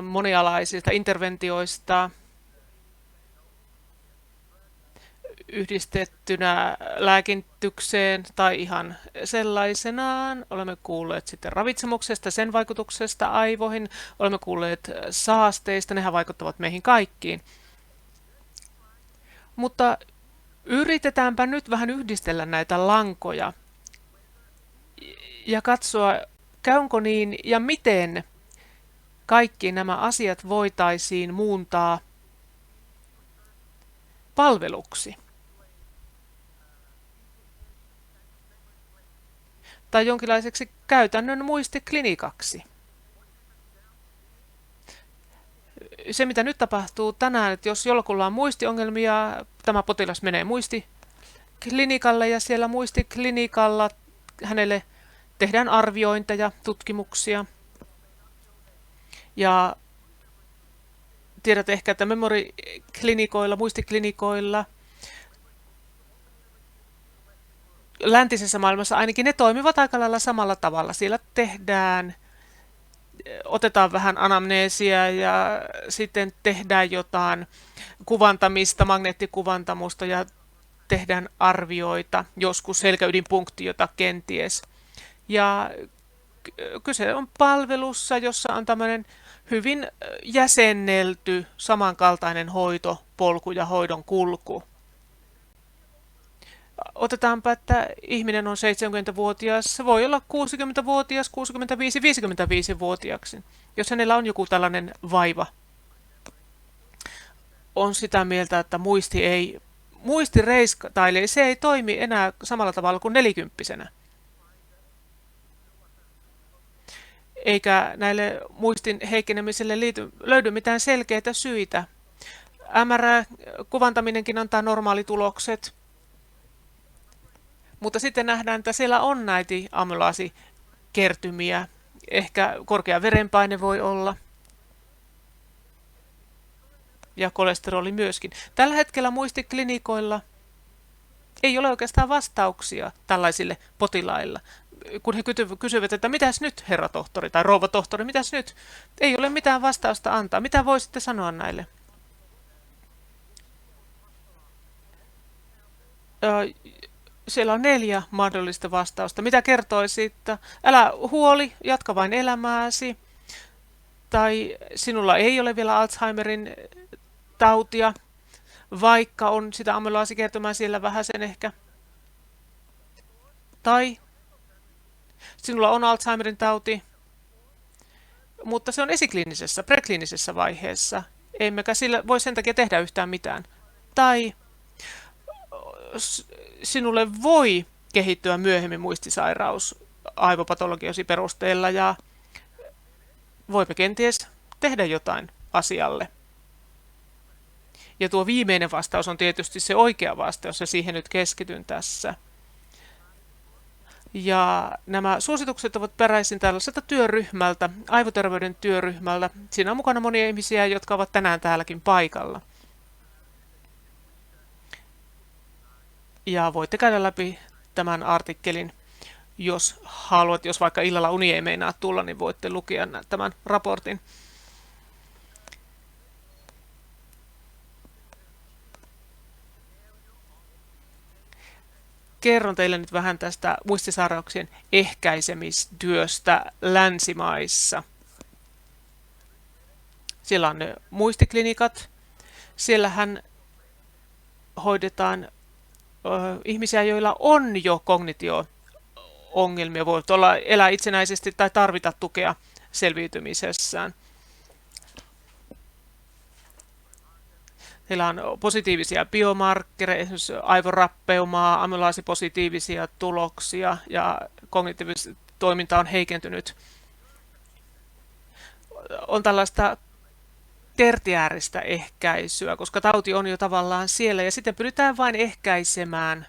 monialaisista interventioista yhdistettynä lääkitykseen tai ihan sellaisenaan. Olemme kuulleet sitten ravitsemuksesta, sen vaikutuksesta aivoihin. Olemme kuulleet saasteista, nehän vaikuttavat meihin kaikkiin. Mutta yritetäänpä nyt vähän yhdistellä näitä lankoja ja katsoa, käynkö niin ja miten kaikki nämä asiat voitaisiin muuntaa palveluksi tai jonkinlaiseksi käytännön muistiklinikaksi. Se, mitä nyt tapahtuu tänään, että jos jollakulla on muistiongelmia, tämä potilas menee muistiklinikalle ja siellä muistiklinikalla hänelle tehdään arviointeja, tutkimuksia. Ja tiedät ehkä, että memoriklinikoilla, muistiklinikoilla, läntisessä maailmassa ainakin ne toimivat aika lailla samalla tavalla. Siellä otetaan vähän anamneesia ja sitten tehdään jotain kuvantamista, magneettikuvantamusta ja tehdään arvioita, joskus selkäydinpunktiota kenties. Ja kyse on palvelussa, jossa on tämmöinen hyvin jäsennelty, samankaltainen hoitopolku ja hoidon kulku. Otetaanpa, että ihminen on 70-vuotias, se voi olla 60-vuotias, 65-55-vuotiaaksi, jos hänellä on joku tällainen vaiva. On sitä mieltä, että muisti reiskailee, se ei toimi enää samalla tavalla kuin 40-vuotiaana. Eikä näille muistin heikkenemiselle löydy mitään selkeitä syitä. MR-kuvantaminenkin antaa normaalitulokset, mutta sitten nähdään, että siellä on näitä amylaasikertymiä. Ehkä korkea verenpaine voi olla ja kolesteroli myöskin. Tällä hetkellä muistiklinikoilla ei ole oikeastaan vastauksia tällaisille potilailla. Kun he kysyvät, että mitäs nyt, herra tohtori tai rouva tohtori, mitäs nyt? Ei ole mitään vastausta antaa. Mitä voisitte sanoa näille? Siellä on 4 mahdollista vastausta. Mitä kertoisit? Älä huoli, jatka vain elämääsi. Tai sinulla ei ole vielä Alzheimerin tautia, vaikka on sitä amylaasikertymää siellä vähäsen ehkä. Tai sinulla on Alzheimerin tauti, mutta se on esikliinisessä, prekliinisessä vaiheessa. Emmekä sillä voi sen takia tehdä yhtään mitään. Tai sinulle voi kehittyä myöhemmin muistisairaus aivopatologiosi perusteella ja voimme kenties tehdä jotain asialle. Ja tuo viimeinen vastaus on tietysti se oikea vastaus ja siihen nyt keskityn tässä. Ja nämä suositukset ovat peräisin tällaiselta työryhmältä, aivoterveyden työryhmältä. Siinä on mukana monia ihmisiä, jotka ovat tänään täälläkin paikalla. Ja voitte käydä läpi tämän artikkelin, jos haluat. Jos vaikka illalla uni ei meinaa tulla, niin voitte lukea tämän raportin. Kerron teille nyt vähän tästä muistisairauksien ehkäisemistyöstä länsimaissa. Siellä on ne muistiklinikat. Siellähän hoidetaan ihmisiä, joilla on jo kognitio-ongelmia. Voivat elää itsenäisesti tai tarvita tukea selviytymisessään. Heillä on positiivisia biomarkkereja, esimerkiksi aivorappeumaa, amylaasipositiivisia tuloksia ja kognitiivinen toiminta on heikentynyt. On tällaista tertiääristä ehkäisyä, koska tauti on jo tavallaan siellä ja sitten pyritään vain ehkäisemään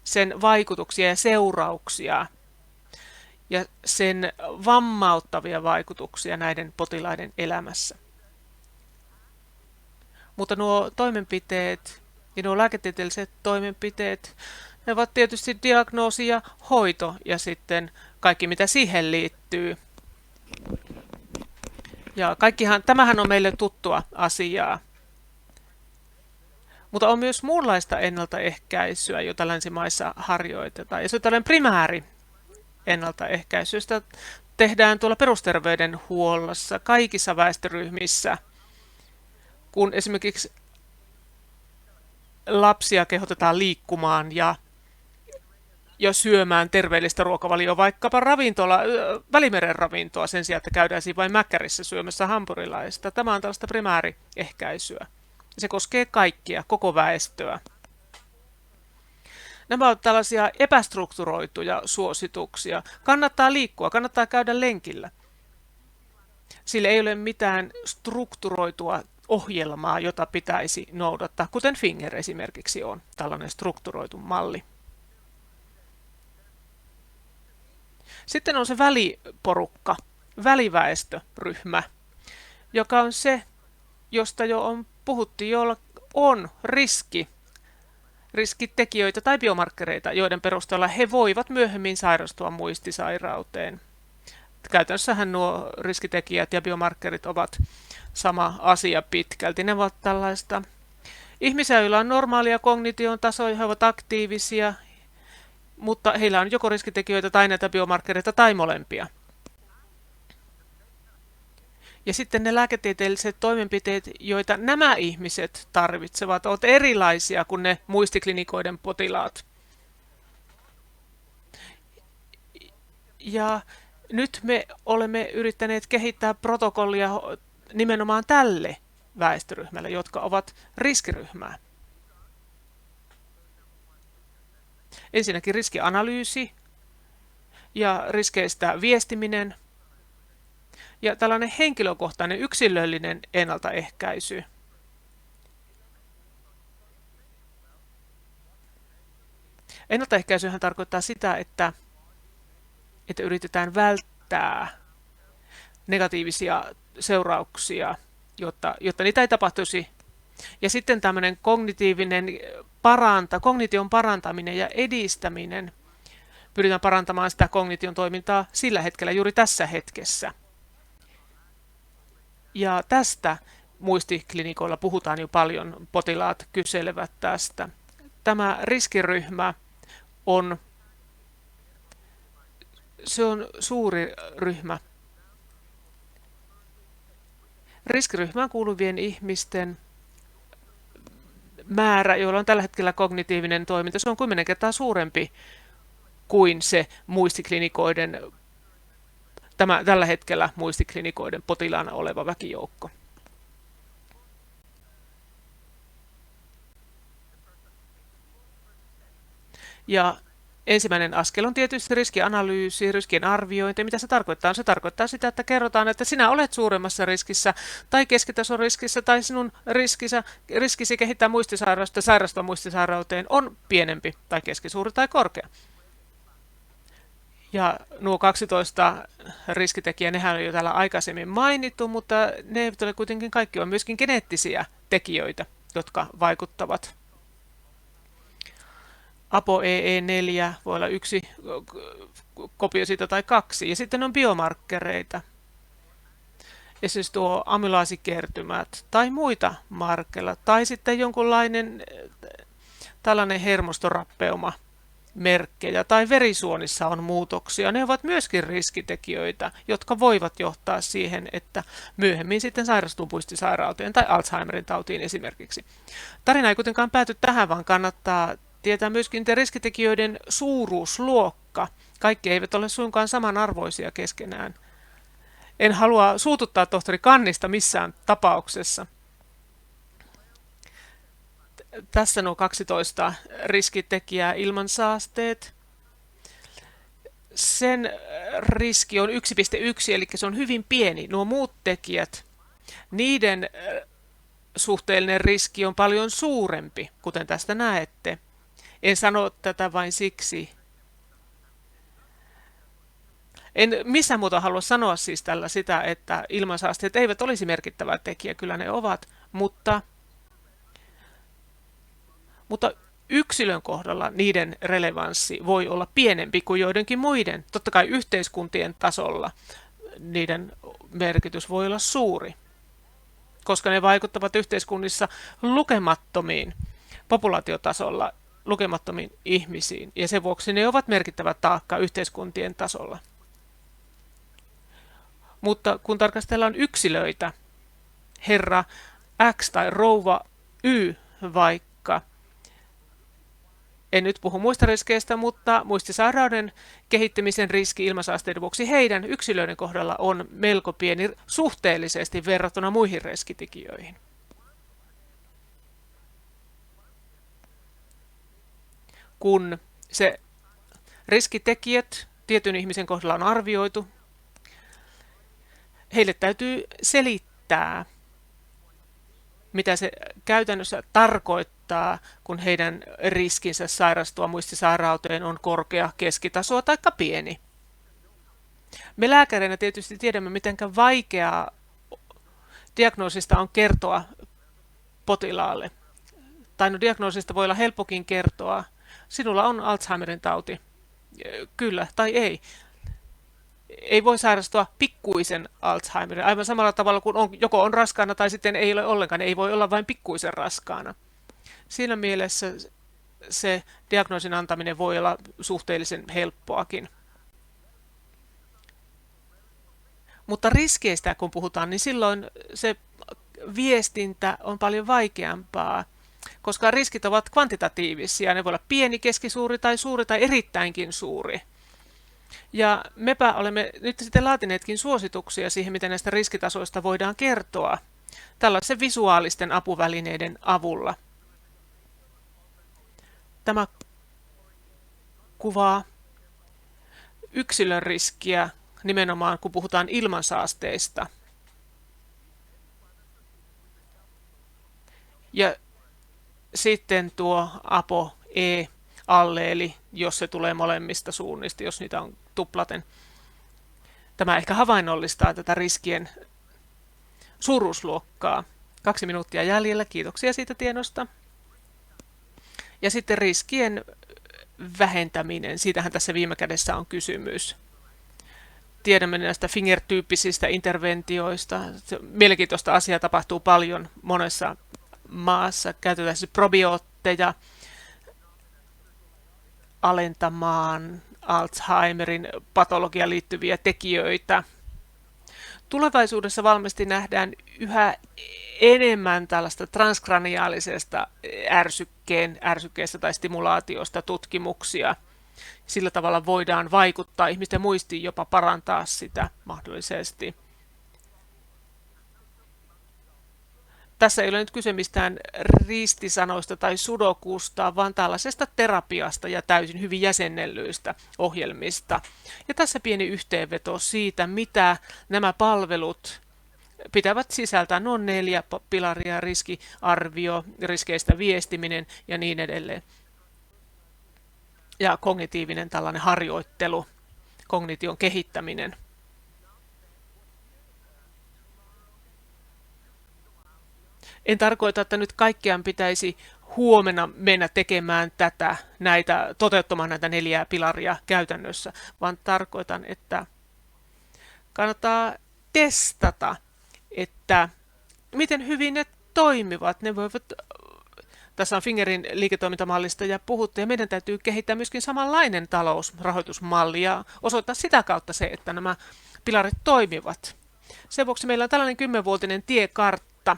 sen vaikutuksia ja seurauksia ja sen vammauttavia vaikutuksia näiden potilaiden elämässä. Mutta nuo toimenpiteet ja nuo lääketieteelliset toimenpiteet, ne ovat tietysti diagnoosi ja hoito ja sitten kaikki mitä siihen liittyy. Ja tämähän on meille tuttua asiaa. Mutta on myös muunlaista ennaltaehkäisyä, jota länsimaissa harjoitetaan. Ja se on tällainen primääri ennaltaehkäisy, josta tehdään tuolla perusterveydenhuollossa kaikissa väestöryhmissä, kun esimerkiksi lapsia kehotetaan liikkumaan ja syömään terveellistä ruokavalioa, vaikkapa Välimeren ravintoa sen sijaan, että käydään siinä vain mäkkärissä syömässä hampurilaista. Tämä on tällaista primääriehkäisyä. Se koskee kaikkia, koko väestöä. Nämä ovat tällaisia epästrukturoituja suosituksia. Kannattaa liikkua, kannattaa käydä lenkillä. Sillä ei ole mitään strukturoitua ohjelmaa, jota pitäisi noudattaa, kuten Finger esimerkiksi on tällainen strukturoitu malli. Sitten on se väliporukka, väliväestöryhmä, joka on se, josta jo puhuttiin, jolla on riskitekijöitä tai biomarkkereita, joiden perusteella he voivat myöhemmin sairastua muistisairauteen. Käytännössähän nuo riskitekijät ja biomarkkerit ovat sama asia pitkälti. Ne ovat tällaista ihmisiä, joilla on normaalia kognition tasoja, he ovat aktiivisia, mutta heillä on joko riskitekijöitä tai näitä biomarkkereita tai molempia. Ja sitten ne lääketieteelliset toimenpiteet, joita nämä ihmiset tarvitsevat, ovat erilaisia kuin ne muistiklinikoiden potilaat. Ja nyt me olemme yrittäneet kehittää protokollia nimenomaan tälle väestöryhmälle, jotka ovat riskiryhmää. Ensinnäkin riskianalyysi ja riskeistä viestiminen ja tällainen henkilökohtainen yksilöllinen ennaltaehkäisy. Ennaltaehkäisyhän tarkoittaa sitä, että yritetään välttää negatiivisia seurauksia, jotta niitä ei tapahtuisi. Ja sitten tämmöinen kognition parantaminen ja edistäminen. Pyritään parantamaan sitä kognition toimintaa sillä hetkellä, juuri tässä hetkessä. Ja tästä muistiklinikoilla puhutaan jo paljon, potilaat kyselevät tästä. Tämä riskiryhmä on suuri ryhmä. Riskiryhmään kuuluvien ihmisten määrä, joilla on tällä hetkellä kognitiivinen toiminta, se on 10 kertaa suurempi kuin se tällä hetkellä muistiklinikoiden potilaana oleva väkijoukko. Ja ensimmäinen askel on tietysti riskianalyysi, riskien arviointi. Mitä se tarkoittaa? Se tarkoittaa sitä, että kerrotaan, että sinä olet suuremmassa riskissä tai keskitason riskissä tai sinun riskisi kehittää muistisairautta, sairastua muistisairauteen on pienempi tai keskisuuri tai korkea. Ja nuo 12 riskitekijää, nehän on jo täällä aikaisemmin mainittu, mutta ne eivät ole kuitenkin kaikki, on myöskin geneettisiä tekijöitä, jotka vaikuttavat. ApoE4 voi olla yksi kopio siitä tai 2, ja sitten on biomarkkereita. Esimerkiksi tuo amylaasikertymät tai muita markkeja, tai sitten jonkunlainen tällainen hermostorappeuma merkkejä tai verisuonissa on muutoksia. Ne ovat myöskin riskitekijöitä, jotka voivat johtaa siihen, että myöhemmin sitten sairastuu muistisairauteen tai Alzheimerin tautiin esimerkiksi. Tarina ei kuitenkaan pääty tähän, vaan kannattaa tietää myöskin riskitekijöiden suuruusluokka. Kaikki eivät ole suinkaan samanarvoisia keskenään. En halua suututtaa tohtori Kannista missään tapauksessa. Tässä nuo 12 riskitekijää, ilmansaasteet. Sen riski on 1,1, eli se on hyvin pieni. Nuo muut tekijät, niiden suhteellinen riski on paljon suurempi, kuten tästä näette. En sano tätä vain siksi. En missään muuta halua sanoa siis tällä sitä, että ilmansaasteet eivät olisi merkittävä tekijä, kyllä ne ovat, mutta yksilön kohdalla niiden relevanssi voi olla pienempi kuin joidenkin muiden. Totta kai yhteiskuntien tasolla niiden merkitys voi olla suuri, koska ne vaikuttavat yhteiskunnissa lukemattomiin, populaatiotasolla lukemattomiin ihmisiin, ja sen vuoksi ne ovat merkittävä taakka yhteiskuntien tasolla. Mutta kun tarkastellaan yksilöitä, herra X tai rouva Y vaikka, en nyt puhu muista riskeistä, mutta muistisairauden kehittymisen riski ilmansaasteiden vuoksi heidän yksilöiden kohdalla on melko pieni suhteellisesti verrattuna muihin riskitekijöihin. Kun se riskitekijät tietyn ihmisen kohdalla on arvioitu, heille täytyy selittää, mitä se käytännössä tarkoittaa, kun heidän riskinsä sairastua muistisairauteen on korkea, keskitasoa tai pieni. Me lääkäreinä tietysti tiedämme, miten vaikeaa diagnoosista on kertoa potilaalle. Tai no, diagnoosista voi olla helppokin kertoa, sinulla on Alzheimerin tauti, kyllä tai ei. Ei voi sairastua pikkuisen Alzheimerin, aivan samalla tavalla kuin joko on raskaana tai sitten ei ole ollenkaan, ei voi olla vain pikkuisen raskaana. Siinä mielessä se diagnoosin antaminen voi olla suhteellisen helppoakin. Mutta riskeistä kun puhutaan, niin silloin se viestintä on paljon vaikeampaa, koska riskit ovat kvantitatiivisia, ne voi olla pieni, keskisuuri tai suuri tai erittäinkin suuri. Ja mepä olemme nyt sitten laatineetkin suosituksia siihen, miten näistä riskitasoista voidaan kertoa tällaisen visuaalisten apuvälineiden avulla. Tämä kuvaa yksilön riskiä nimenomaan, kun puhutaan ilmansaasteista. Ja sitten tuo ApoE-alleeli, jos se tulee molemmista suunnista, jos niitä on tuplaten. Tämä ehkä havainnollistaa tätä riskien suuruusluokkaa. 2 minuuttia jäljellä, kiitoksia siitä tiedosta. Ja sitten riskien vähentäminen, siitähän tässä viime kädessä on kysymys. Tiedämme näistä Finger-tyyppisistä interventioista. Mielenkiintoista asiaa tapahtuu paljon monessa maassa. Käytetään siis probiootteja alentamaan Alzheimerin patologiaan liittyviä tekijöitä. Tulevaisuudessa valmasti nähdään yhä enemmän tällaista transkraniaalisesta ärsykkeestä tai stimulaatiosta tutkimuksia. Sillä tavalla voidaan vaikuttaa ihmisten muistiin, jopa parantaa sitä mahdollisesti. Tässä ei ole nyt kyse mistään ristisanoista tai sudokusta, vaan tällaisesta terapiasta ja täysin hyvin jäsennellyistä ohjelmista. Ja tässä pieni yhteenveto siitä, mitä nämä palvelut pitävät sisältään. On 4 pilaria: riskiarvio, riskeistä viestiminen ja niin edelleen. Ja kognitiivinen tällainen harjoittelu, kognition kehittäminen. En tarkoita, että nyt kaikkiaan pitäisi huomenna mennä tekemään toteuttamaan näitä 4 pilaria käytännössä, vaan tarkoitan, että kannattaa testata, että miten hyvin ne toimivat. Ne voivat, tässä on Fingerin liiketoimintamallista ja puhuttu, ja meidän täytyy kehittää myöskin samanlainen talousrahoitusmalli ja osoittaa sitä kautta se, että nämä pilarit toimivat. Sen vuoksi meillä on tällainen 10-vuotinen tiekartta.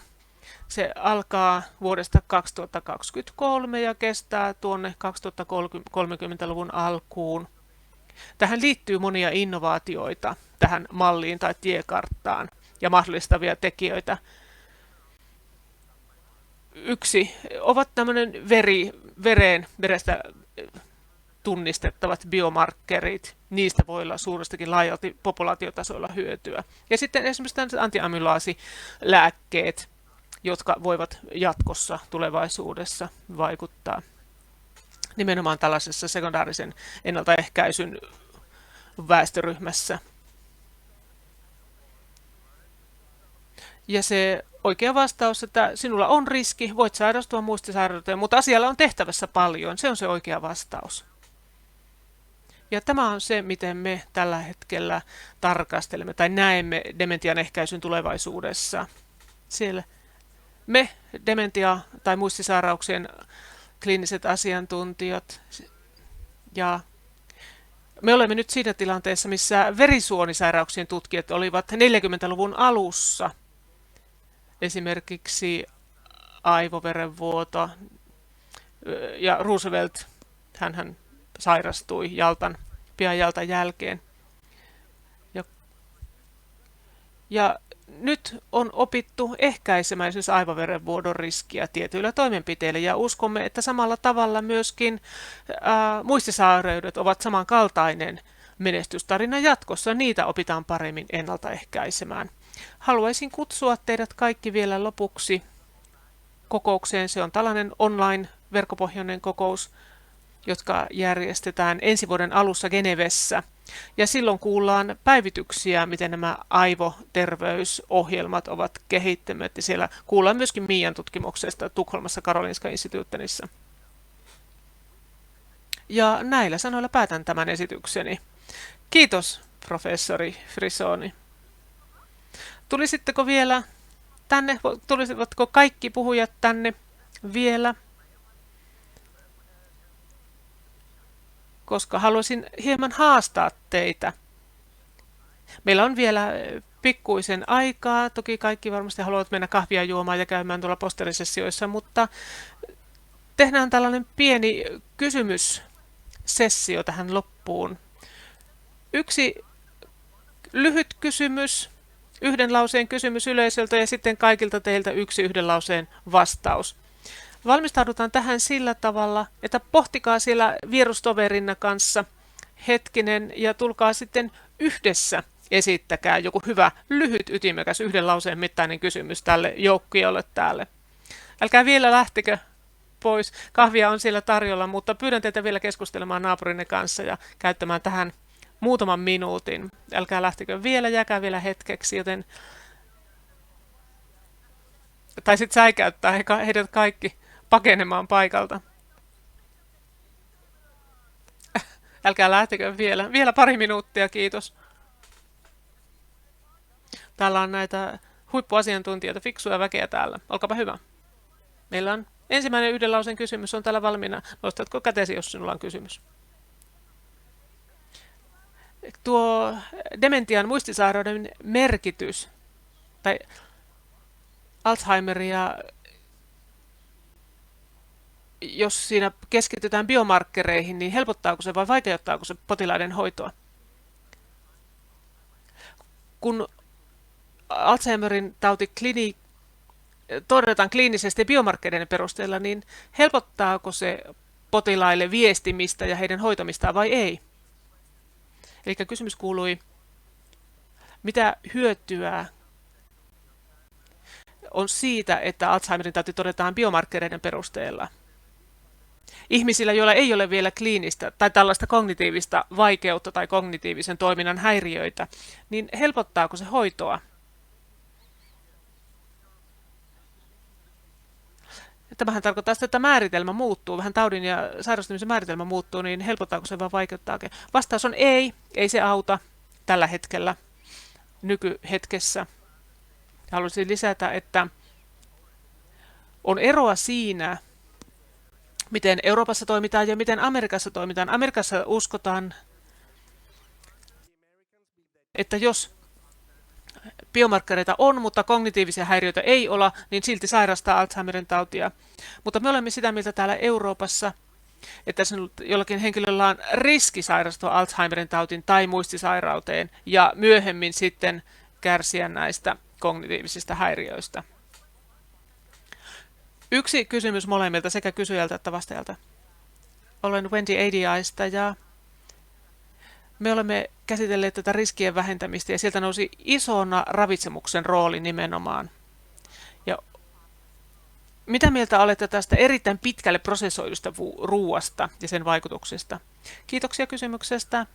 Se alkaa vuodesta 2023 ja kestää tuonne 2030-luvun alkuun. Tähän liittyy monia innovaatioita tähän malliin tai tiekarttaan ja mahdollistavia tekijöitä. ovat tämmöinen verestä tunnistettavat biomarkkerit. Niistä voi olla suurestakin laajalti populaatiotasoilla hyötyä. Ja sitten esimerkiksi antiamylaasilääkkeet, jotka voivat jatkossa tulevaisuudessa vaikuttaa nimenomaan tällaisessa sekundaarisen ennaltaehkäisyn väestöryhmässä. Ja se oikea vastaus, että sinulla on riski, voit sairastua muistisairauteen, mutta asialla on tehtävässä paljon. Se on se oikea vastaus. Ja tämä on se, miten me tällä hetkellä tarkastelemme tai näemme dementian ehkäisyn tulevaisuudessa. Siellä me dementia- tai muistisairauksien kliiniset asiantuntijat ja me olemme nyt siinä tilanteessa, missä verisuonisairauksien tutkijat olivat 40-luvun alussa. Esimerkiksi aivoverenvuoto ja Roosevelt, hän sairastui pian Jaltan jälkeen. Ja nyt on opittu ehkäisemään esimerkiksi aivoverenvuodon riskiä tietyillä toimenpiteillä ja uskomme, että samalla tavalla myöskin muistisairaudet ovat samankaltainen menestystarina jatkossa. Niitä opitaan paremmin ennaltaehkäisemään. Haluaisin kutsua teidät kaikki vielä lopuksi kokoukseen. Se on tällainen online-verkkopohjainen kokous, jotka järjestetään ensi vuoden alussa Genevessä. Ja silloin kuullaan päivityksiä, miten nämä aivoterveysohjelmat ovat kehittyneet. Ja siellä kuullaan myöskin Miian tutkimuksesta Tukholmassa Karolinska Instituuttenissa. Ja näillä sanoilla päätän tämän esitykseni. Kiitos, professori Frisoni. Tulisitteko vielä tänne? Tulisivatko kaikki puhujat tänne vielä? Koska haluaisin hieman haastaa teitä. Meillä on vielä pikkuisen aikaa. Toki kaikki varmasti haluavat mennä kahvia juomaan ja käymään tuolla posterisessioissa, mutta tehdään tällainen pieni kysymyssessio tähän loppuun. Yksi lyhyt kysymys, yhden lauseen kysymys yleisöltä ja sitten kaikilta teiltä yhden lauseen vastaus. Valmistaudutaan tähän sillä tavalla, että pohtikaa siellä vierustoverinne kanssa hetkinen ja tulkaa sitten yhdessä esittäkää joku hyvä, lyhyt, ytimekäs, yhden lauseen mittainen kysymys tälle joukkueelle täällä. Älkää vielä lähtekö pois. Kahvia on siellä tarjolla, mutta pyydän teitä vielä keskustelemaan naapurinne kanssa ja käyttämään tähän muutaman minuutin. Älkää lähtekö vielä, jääkää vielä hetkeksi, joten tai sitten säikäyttää heidät kaikki pakenemaan paikalta. Älkää lähtekö vielä. Vielä pari minuuttia, kiitos. Täällä on näitä huippuasiantuntijoita, fiksuja väkeä täällä. Olkaapa hyvä. Meillä on ensimmäinen yhden lauseen kysymys on täällä valmiina. Nostatko kätesi, jos sinulla on kysymys? Tuo dementian muistisairauden merkitys tai Alzheimeria, jos siinä keskitytään biomarkkereihin, niin helpottaako se vai vaikeuttaako se potilaiden hoitoa? Kun Alzheimerin tauti todetaan kliinisesti biomarkkereiden perusteella, niin helpottaako se potilaille viestimistä ja heidän hoitamistaan vai ei? Eli kysymys kuului, mitä hyötyä on siitä, että Alzheimerin tauti todetaan biomarkkereiden perusteella? Ihmisillä, joilla ei ole vielä kliinistä tai tällaista kognitiivista vaikeutta tai kognitiivisen toiminnan häiriöitä, niin helpottaako se hoitoa? Tämähän tarkoittaa sitä, että määritelmä muuttuu, vähän taudin ja sairastumisen määritelmä muuttuu, niin helpottaako se vai vaikeuttaako? Vastaus on ei se auta tällä hetkellä, nykyhetkessä. Haluaisin lisätä, että on eroa siinä, miten Euroopassa toimitaan ja miten Amerikassa toimitaan. Amerikassa uskotaan, että jos biomarkkereita on, mutta kognitiivisia häiriöitä ei ole, niin silti sairastaa Alzheimerin tautia. Mutta me olemme sitä mieltä täällä Euroopassa, että jollakin henkilöllä on riski sairastua Alzheimerin tautiin tai muistisairauteen ja myöhemmin sitten kärsiä näistä kognitiivisista häiriöistä. Yksi kysymys molemmilta, sekä kysyjältä että vastaajalta. Olen Wendy ADIsta ja me olemme käsitelleet tätä riskien vähentämistä ja sieltä nousi isona ravitsemuksen rooli nimenomaan. Ja mitä mieltä olette tästä erittäin pitkälle prosessoidusta ruuasta ja sen vaikutuksista? Kiitoksia kysymyksestä.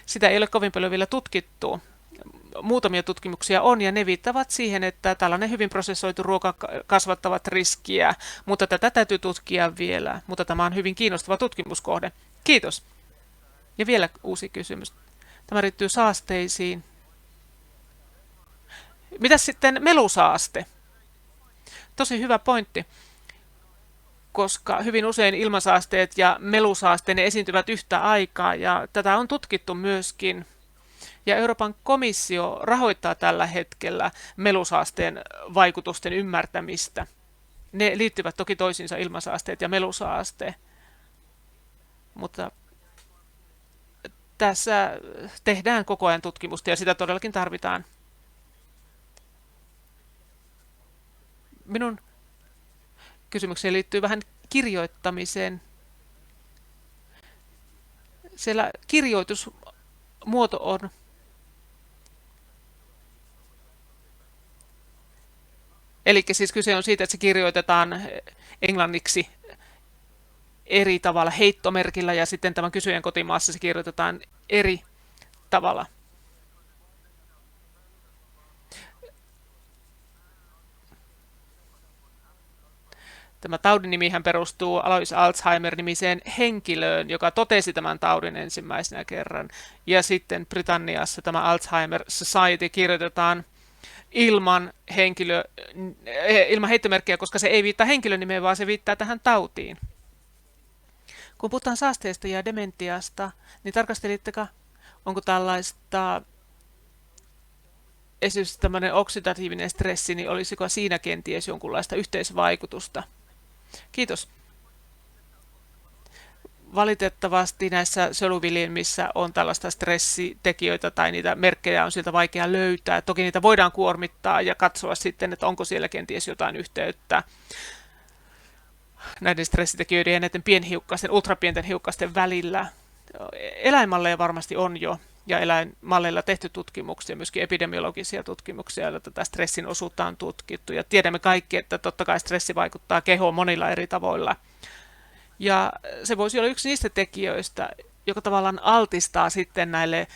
Sitä ei ole kovin paljon vielä tutkittu. Muutamia tutkimuksia on ja ne viittavat siihen, että tällainen hyvin prosessoitu ruoka kasvattavat riskiä, mutta tätä täytyy tutkia vielä. Mutta tämä on hyvin kiinnostava tutkimuskohde. Kiitos. Ja vielä uusi kysymys. Tämä liittyy saasteisiin. Mitäs sitten melusaaste? Tosi hyvä pointti, koska hyvin usein ilmansaasteet ja melusaaste ne esiintyvät yhtä aikaa ja tätä on tutkittu myöskin. Ja Euroopan komissio rahoittaa tällä hetkellä melusaasteen vaikutusten ymmärtämistä. Ne liittyvät toki toisiinsa ilmansaasteet ja melusaaste, mutta tässä tehdään koko ajan tutkimusta ja sitä todellakin tarvitaan. Minun kysymykseni liittyy vähän kirjoittamiseen. Siellä kirjoitusmuoto on eli siis kyse on siitä, että se kirjoitetaan englanniksi eri tavalla heittomerkillä ja sitten tämän kysyjän kotimaassa se kirjoitetaan eri tavalla. Tämä taudin nimihän perustuu Alois Alzheimer-nimiseen henkilöön, joka totesi tämän taudin ensimmäisenä kerran. Ja sitten Britanniassa tämä Alzheimer Society kirjoitetaan ilman heittomerkkiä, koska se ei viittaa henkilönimeen, vaan se viittaa tähän tautiin. Kun puhutaan saasteesta ja dementiasta, niin tarkastelitteko, onko tällaista esimerkiksi tämmöinen oksidatiivinen stressi, niin olisiko siinä kenties jonkunlaista yhteisvaikutusta? Kiitos. Valitettavasti näissä soluviljelmissä on tällaista stressitekijöitä tai niitä merkkejä on sieltä vaikea löytää. Toki niitä voidaan kuormittaa ja katsoa sitten, että onko siellä kenties jotain yhteyttä näiden stressitekijöiden ja näiden pienhiukkasten, ultrapienten hiukkasten välillä. Eläinmalleja varmasti on jo ja eläinmalleilla tehty tutkimuksia, myöskin epidemiologisia tutkimuksia, joilla tätä stressin osuutta on tutkittu. Ja tiedämme kaikki, että totta kai stressi vaikuttaa kehoon monilla eri tavoilla. Ja se voisi olla yksi niistä tekijöistä, joka tavallaan altistaa sitten näille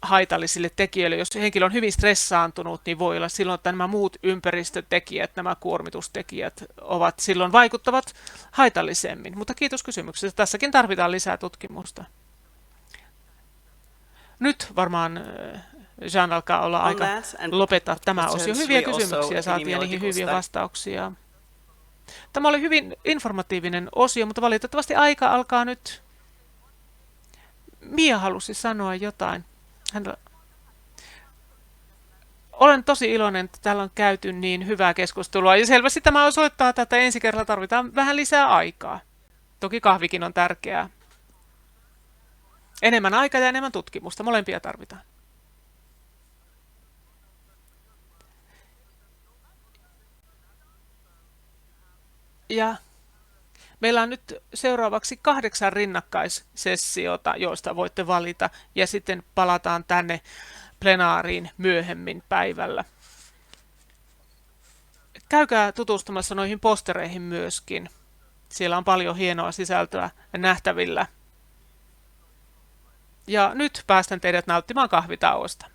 haitallisille tekijöille. Jos henkilö on hyvin stressaantunut, niin voi olla silloin, että nämä muut ympäristötekijät, nämä kuormitustekijät ovat silloin vaikuttavat haitallisemmin. Mutta kiitos kysymyksestä. Tässäkin tarvitaan lisää tutkimusta. Nyt varmaan Jean alkaa olla aika lopettaa tämä osio. Hyviä kysymyksiä saatiin ja niihin hyviä vastauksia. Tämä oli hyvin informatiivinen osio, mutta valitettavasti aika alkaa nyt. Mia halusi sanoa jotain. Olen tosi iloinen, että täällä on käyty niin hyvää keskustelua. Ja selvästi tämä osoittaa, että ensi kerralla tarvitaan vähän lisää aikaa. Toki kahvikin on tärkeää. Enemmän aikaa ja enemmän tutkimusta. Molempia tarvitaan. Ja meillä on nyt seuraavaksi 8 rinnakkaissessiota, joista voitte valita, ja sitten palataan tänne plenaariin myöhemmin päivällä. Käykää tutustumassa noihin postereihin myöskin. Siellä on paljon hienoa sisältöä nähtävillä. Ja nyt päästän teidät nauttimaan kahvitauosta.